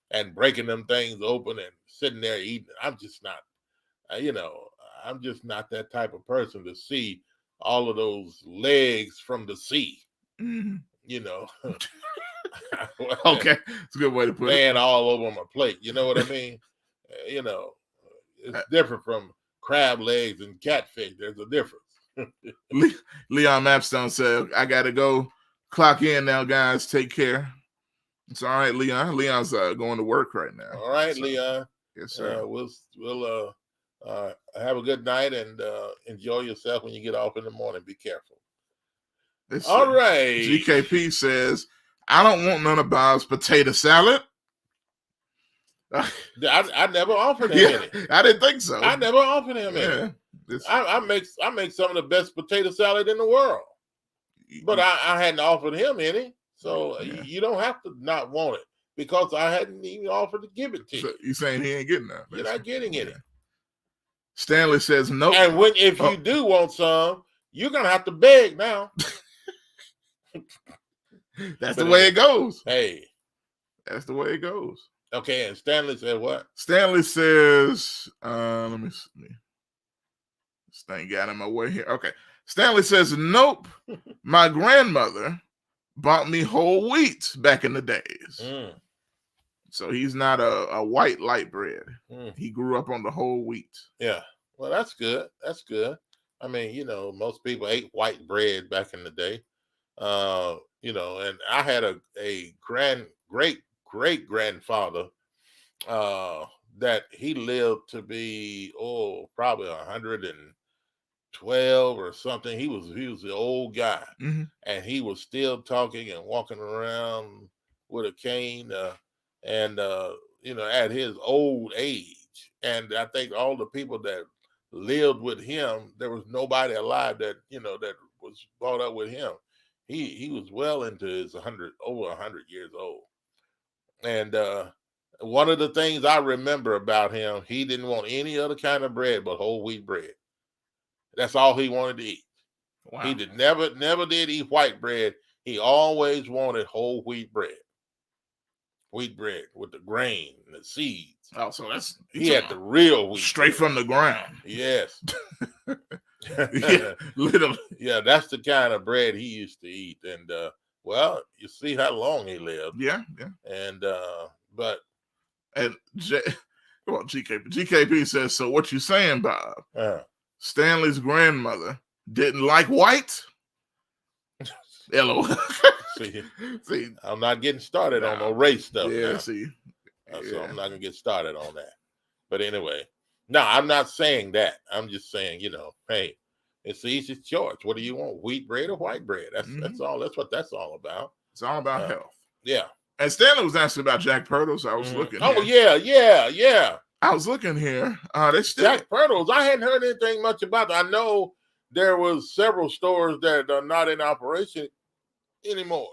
and breaking them things open and sitting there eating. I'm just not, I'm just not that type of person to see all of those legs from the sea. Mm-hmm. You know. Okay, it's a good way to put laying all over my plate. You know what I mean? You know, it's different from crab legs and catfish. There's a difference. Leon Mapstone said, I got to go clock in now, guys. Take care. It's all right, Leon. Leon's going to work right now. All right, Leon. Yes, sir. We'll have a good night and enjoy yourself when you get off in the morning. Be careful. All right. GKP says, I don't want none of Bob's potato salad. I never offered him any. I didn't think so. I never offered him any. I make some of the best potato salad in the world, but I hadn't offered him any. So you don't have to not want it because I hadn't even offered to give it to you. So you saying he ain't getting that? You're not getting any. Stanley says no. Nope. And if you do want some, you're gonna have to beg now. That's the way it goes. Hey, that's the way it goes. Okay, and Stanley said what? Stanley says, let me see. This thing got in my way here. Okay. Stanley says, nope. My grandmother bought me whole wheat back in the days. So he's not a white light bread. He grew up on the whole wheat. Yeah. Well, that's good. That's good. I mean, you know, most people ate white bread back in the day. You know, and I had a great grandfather that he lived to be probably 112 or something. He was the old guy, and he was still talking and walking around with a cane, and you know, at his old age. And I think all the people that lived with him, there was nobody alive that that was brought up with him. He was well into his over 100 years old. And one of the things I remember about him, he didn't want any other kind of bread but whole wheat bread. That's all he wanted to eat. Wow. He never did eat white bread. He always wanted whole wheat bread. Wheat bread with the grain and the seeds. Oh, so he had the real wheat straight bread from the ground. Yes. Yeah, literally. Yeah, that's the kind of bread he used to eat. And well, you see how long he lived. Yeah. And GKP says, so what you saying, Bob? Stanley's grandmother didn't like white? LOL. See, I'm not getting started on no race stuff. Yeah, now. So I'm not gonna get started on that. But anyway, no, I'm not saying that. I'm just saying, hey, it's the easiest choice. What do you want? Wheat bread or white bread? That's all. That's what that's all about. It's all about health. Yeah. And Stanley was asking about Jack Pirtles. I was looking. Oh, here. yeah. I was looking here. They still Jack Pirtles. I hadn't heard anything much about it. I know there was several stores that are not in operation anymore.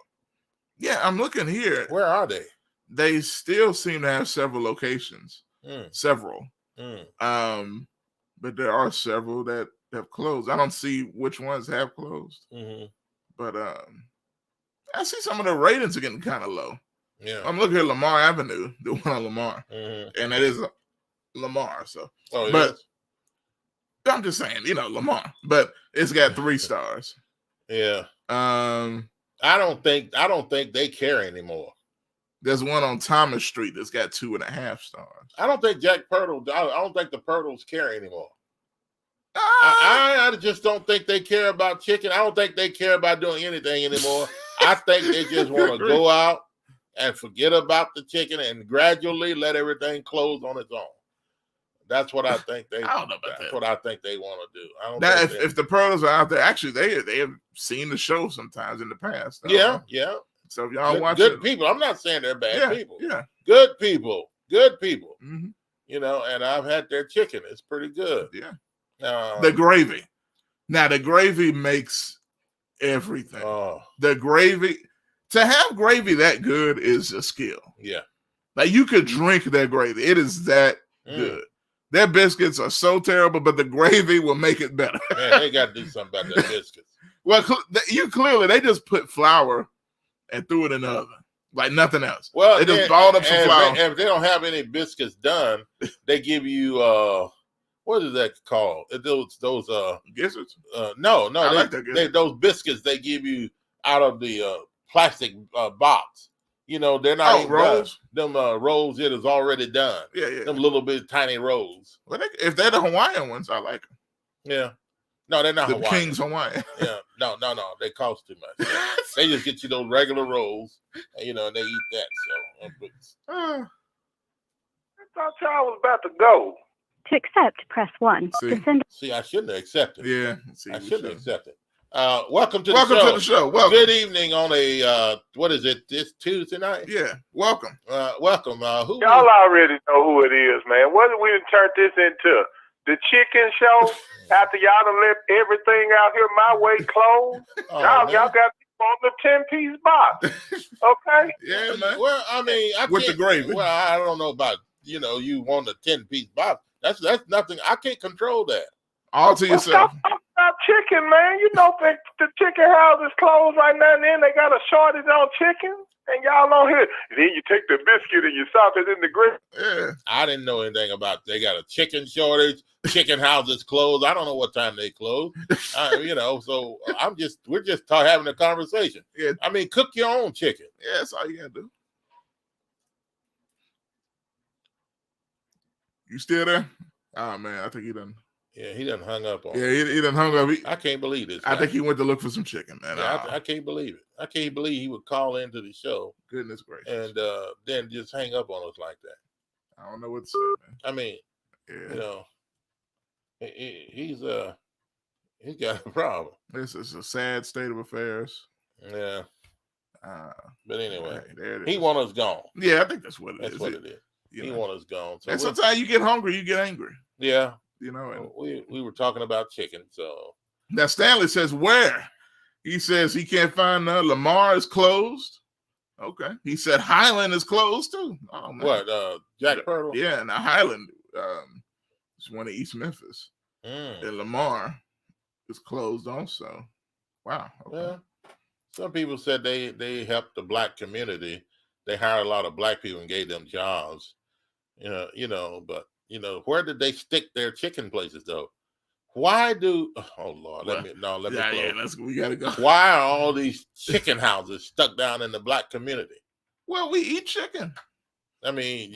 Yeah, I'm looking here. Where are they? They still seem to have several locations. Several. But there are several that have closed. I don't see which ones have closed. But I see some of the ratings are getting kind of low. Yeah. I'm looking at Lamar Avenue, the one on Lamar. And it is Lamar. So but I'm just saying, Lamar. But it's got 3 stars. Yeah. I don't think they care anymore. There's one on Thomas Street that's got 2.5 stars. I don't think Jack Pirtle. I don't think the Pirtles care anymore. I just don't think they care about chicken. I don't think they care about doing anything anymore. I think they just want to go out and forget about the chicken and gradually let everything close on its own. That's what I think they. I don't know about that's what I think they want to do. I don't. Now, if the Pirtles are out there, actually, they have seen the show sometimes in the past. Yeah. So if y'all watch good people. I'm not saying they're bad people. Yeah. Good people. And I've had their chicken. It's pretty good. Yeah. The gravy. Now the gravy makes everything. The gravy, to have gravy that good is a skill. Yeah. Like you could drink that gravy. It is that good. Their biscuits are so terrible, but the gravy will make it better. Man, they got to do something about their biscuits. Well, they just put flour and threw it in the oven like nothing else. Well, they just balled up some flour. If they don't have any biscuits done, they give you what is that called? Those gizzards? No, I like that those biscuits they give you out of the plastic box. You know, they're not even rolls. Them rolls, it is already done. Yeah. Them little bit tiny rolls. Well, if they're the Hawaiian ones, I like them. Yeah. No, they're not the Hawaiian. King's Hawaiian. Yeah. No. They cost too much. They just get you those regular rolls, and, you know, and they eat that. So. I thought y'all was about to go. To accept, press 1. To send See, I shouldn't have accepted. Yeah. I shouldn't have accepted. Welcome to the show. Welcome to the show. Welcome. Good evening on a what is it? This Tuesday night? Yeah. Welcome. Welcome. Y'all already know who it is, man. What did we turn this into? The chicken show? After y'all done left everything out here my way closed? Y'all got people on the 10-piece box. Okay? Yeah, man. Well, I mean, with the gravy. Well, I don't know about, you you want a 10-piece box. That's nothing. I can't control that. All to yourself. Stop chicken, man. You know the chicken house is closed right now and then. They got a shortage on chicken. And y'all don't hear. Then you take the biscuit and you sop it in the grill. Yeah. I didn't know anything about. They got a chicken shortage. Chicken houses closed. I don't know what time they close. So we're just having a conversation. Yeah. I mean, cook your own chicken. Yeah, that's all you gotta do. You still there? Oh man, I think he done. Yeah, he done hung up on. Yeah, he done hung up. I can't believe this. I think he went to look for some chicken, man. Yeah, I can't believe it. I can't believe he would call into the show. Goodness gracious. And then just hang up on us like that. I don't know what to say, man. I mean, he's got a problem. This is a sad state of affairs. Yeah. But anyway, there it he is. want us gone. Yeah, I think that's what it is. That's what it is. He want us gone. So and sometimes you get hungry, you get angry. Yeah. And we were talking about chicken. So now Stanley says where? He says he can't find Lamar is closed. Okay. He said Highland is closed too. Oh man. What? Jack Pearl? Yeah. Now Highland is one of East Memphis, and Lamar is closed also. Wow. Okay. Well, some people said they helped the black community. They hired a lot of black people and gave them jobs. But where did they stick their chicken places though? Why do? Oh Lord, let me close. Yeah, we gotta go. Why are all these chicken houses stuck down in the black community? Well, we eat chicken. I mean,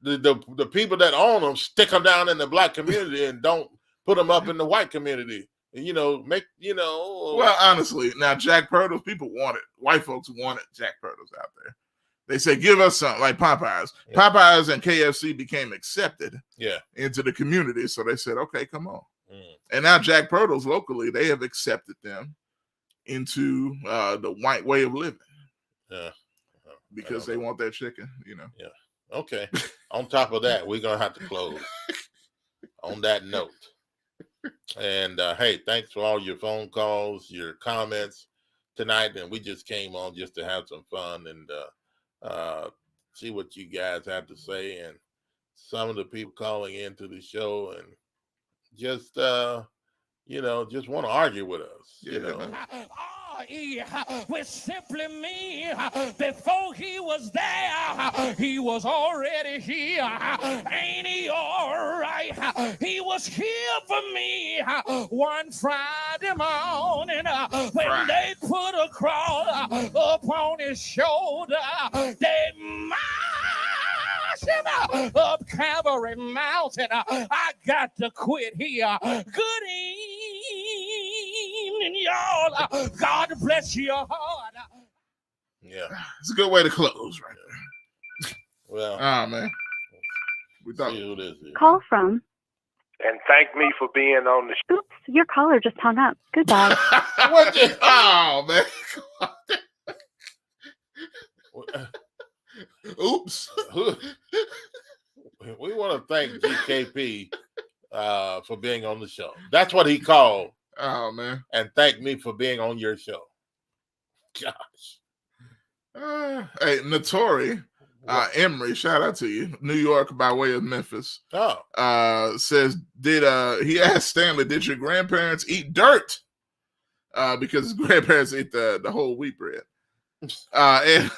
the people that own them stick them down in the black community and don't put them up in the white community. Well, honestly, now Jack Purtles, people want it. White folks wanted Jack Purtles out there. They say, give us something like Popeyes. Yeah. Popeyes and KFC became accepted into the community. So they said, okay, come on. And now Jack Purtles locally, they have accepted them into the white way of living. Yeah. Because they want that chicken, Yeah. Okay. On top of that, we're going to have to close on that note. And hey, thanks for all your phone calls, your comments tonight. And we just came on just to have some fun and see what you guys have to say. And some of the people calling into the show and just just want to argue with us. Which simply mean before he was there, he was already here. Ain't he all right? He was here for me one Friday morning when they put a cross up on his shoulder. They marched him up Calvary Mountain. I got to quit here. Good evening, y'all. God bless your heart. Yeah. It's a good way to close right there. Well. Man. We thought see who this is. Call from. And thank me for being on the show. Oops, your caller just hung up. Goodbye. What the? Oh, man. Oops. We want to thank GKP for being on the show. That's what he called. Oh, man. And thank me for being on your show. Gosh. Hey, Notori, Emery, shout out to you. New York by way of Memphis. Says, he asked Stanley, did your grandparents eat dirt? Because his grandparents ate the whole wheat bread. And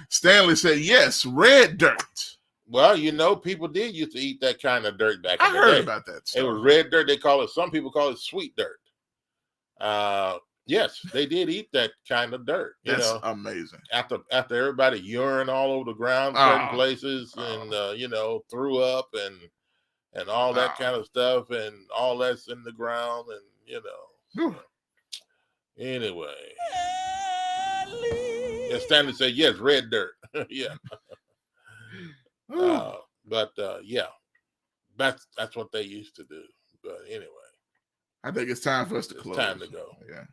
Stanley said, yes, red dirt. Well, you know, people did used to eat that kind of dirt back in the day. I heard about that. It was red dirt. They call it. Some people call it sweet dirt. Yes, they did eat that kind of dirt. That's amazing. After everybody urine all over the ground, certain places, and threw up and all that kind of stuff, and all that's in the ground, and anyway. Yeah, Stanley said yes, red dirt. Yeah. Yeah, that's what they used to do. But anyway, I think it's time for us to close. Time to go. Yeah.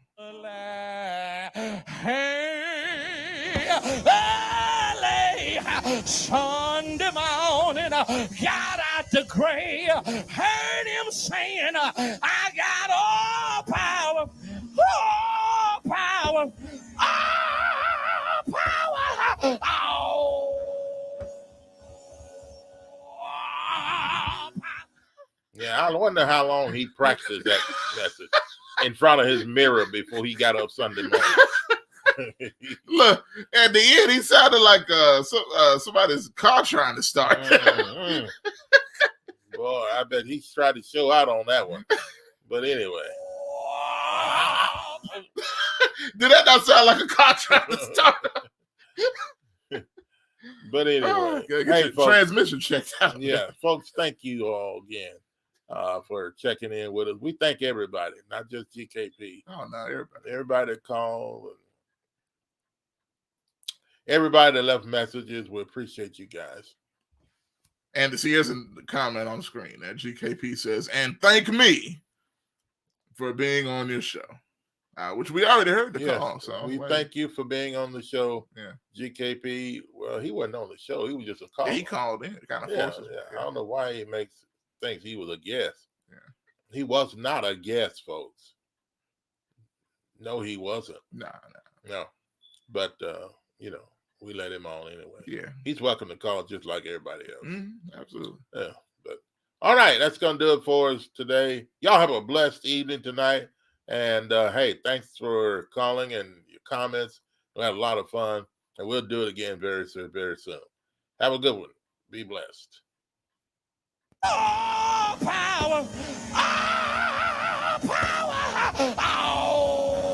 Sunday morning, got out the grave, heard him saying, I got all power, all power, all power, all. Yeah, I wonder how long he practiced that message in front of his mirror before he got up Sunday morning. Look, at the end, he sounded like somebody's car trying to start. Boy, I bet he tried to show out on that one. But anyway. Did that not sound like a car trying to start? But anyway. Hey, folks, transmission checked out. Yeah, folks, thank you all again for checking in with us. We thank everybody, not just GKP. Oh, no, everybody. Everybody that called. Everybody that left messages, we appreciate you guys. And here's a comment on the screen that GKP says, and thank me for being on your show, which we already heard the call. So we thank you for being on the show. Yeah. GKP, well, he wasn't on the show. He was just a caller. Yeah, he called in. Kind of forces. Yeah. I don't know why he thinks he was a guest. Yeah. He was not a guest, folks. No, he wasn't. No. But, we let him on anyway. Yeah. He's welcome to call just like everybody else. Absolutely. Yeah. But all right, that's gonna do it for us today. Y'all have a blessed evening tonight. And hey, thanks for calling and your comments. We'll have a lot of fun. And we'll do it again very soon, very soon. Have a good one. Be blessed. All power, all power, all.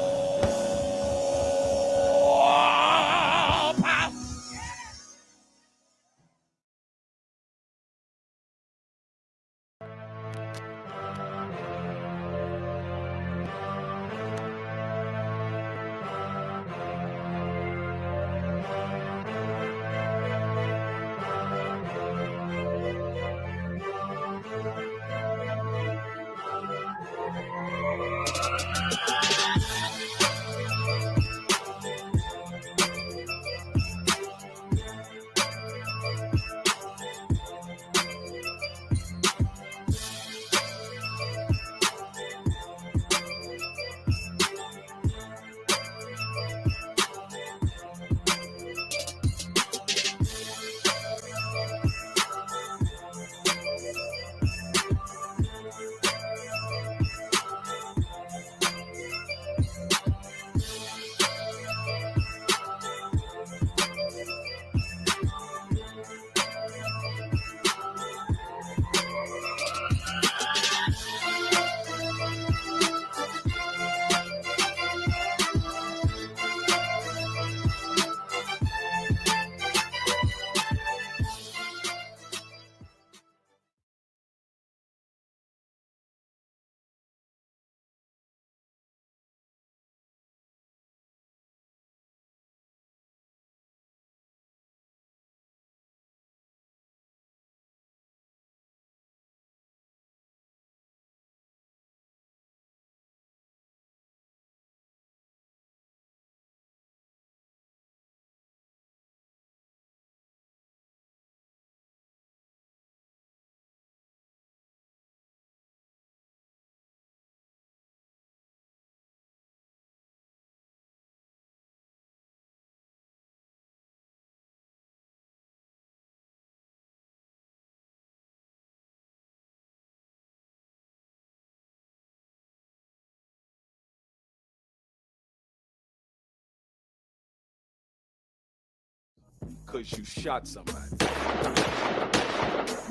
Because you shot somebody.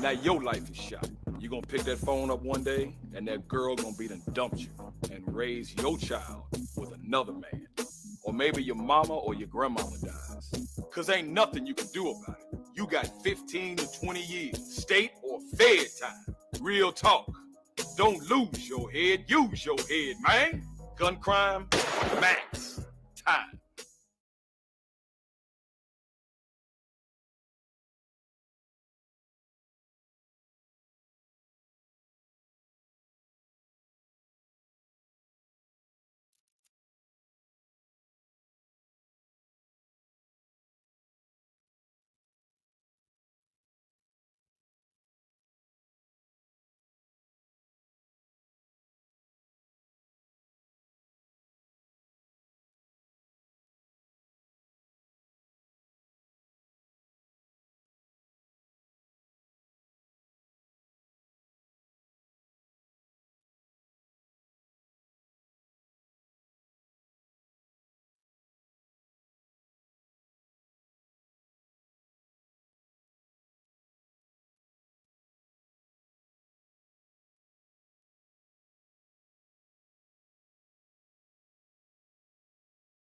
Now your life is shot. You're gonna pick that phone up one day, and that girl gonna be done dumped you and raise your child with another man. Or maybe your mama or your grandmama dies. Cause ain't nothing you can do about it. You got 15 to 20 years, state or fed time. Real talk. Don't lose your head, use your head, man. Gun crime, max.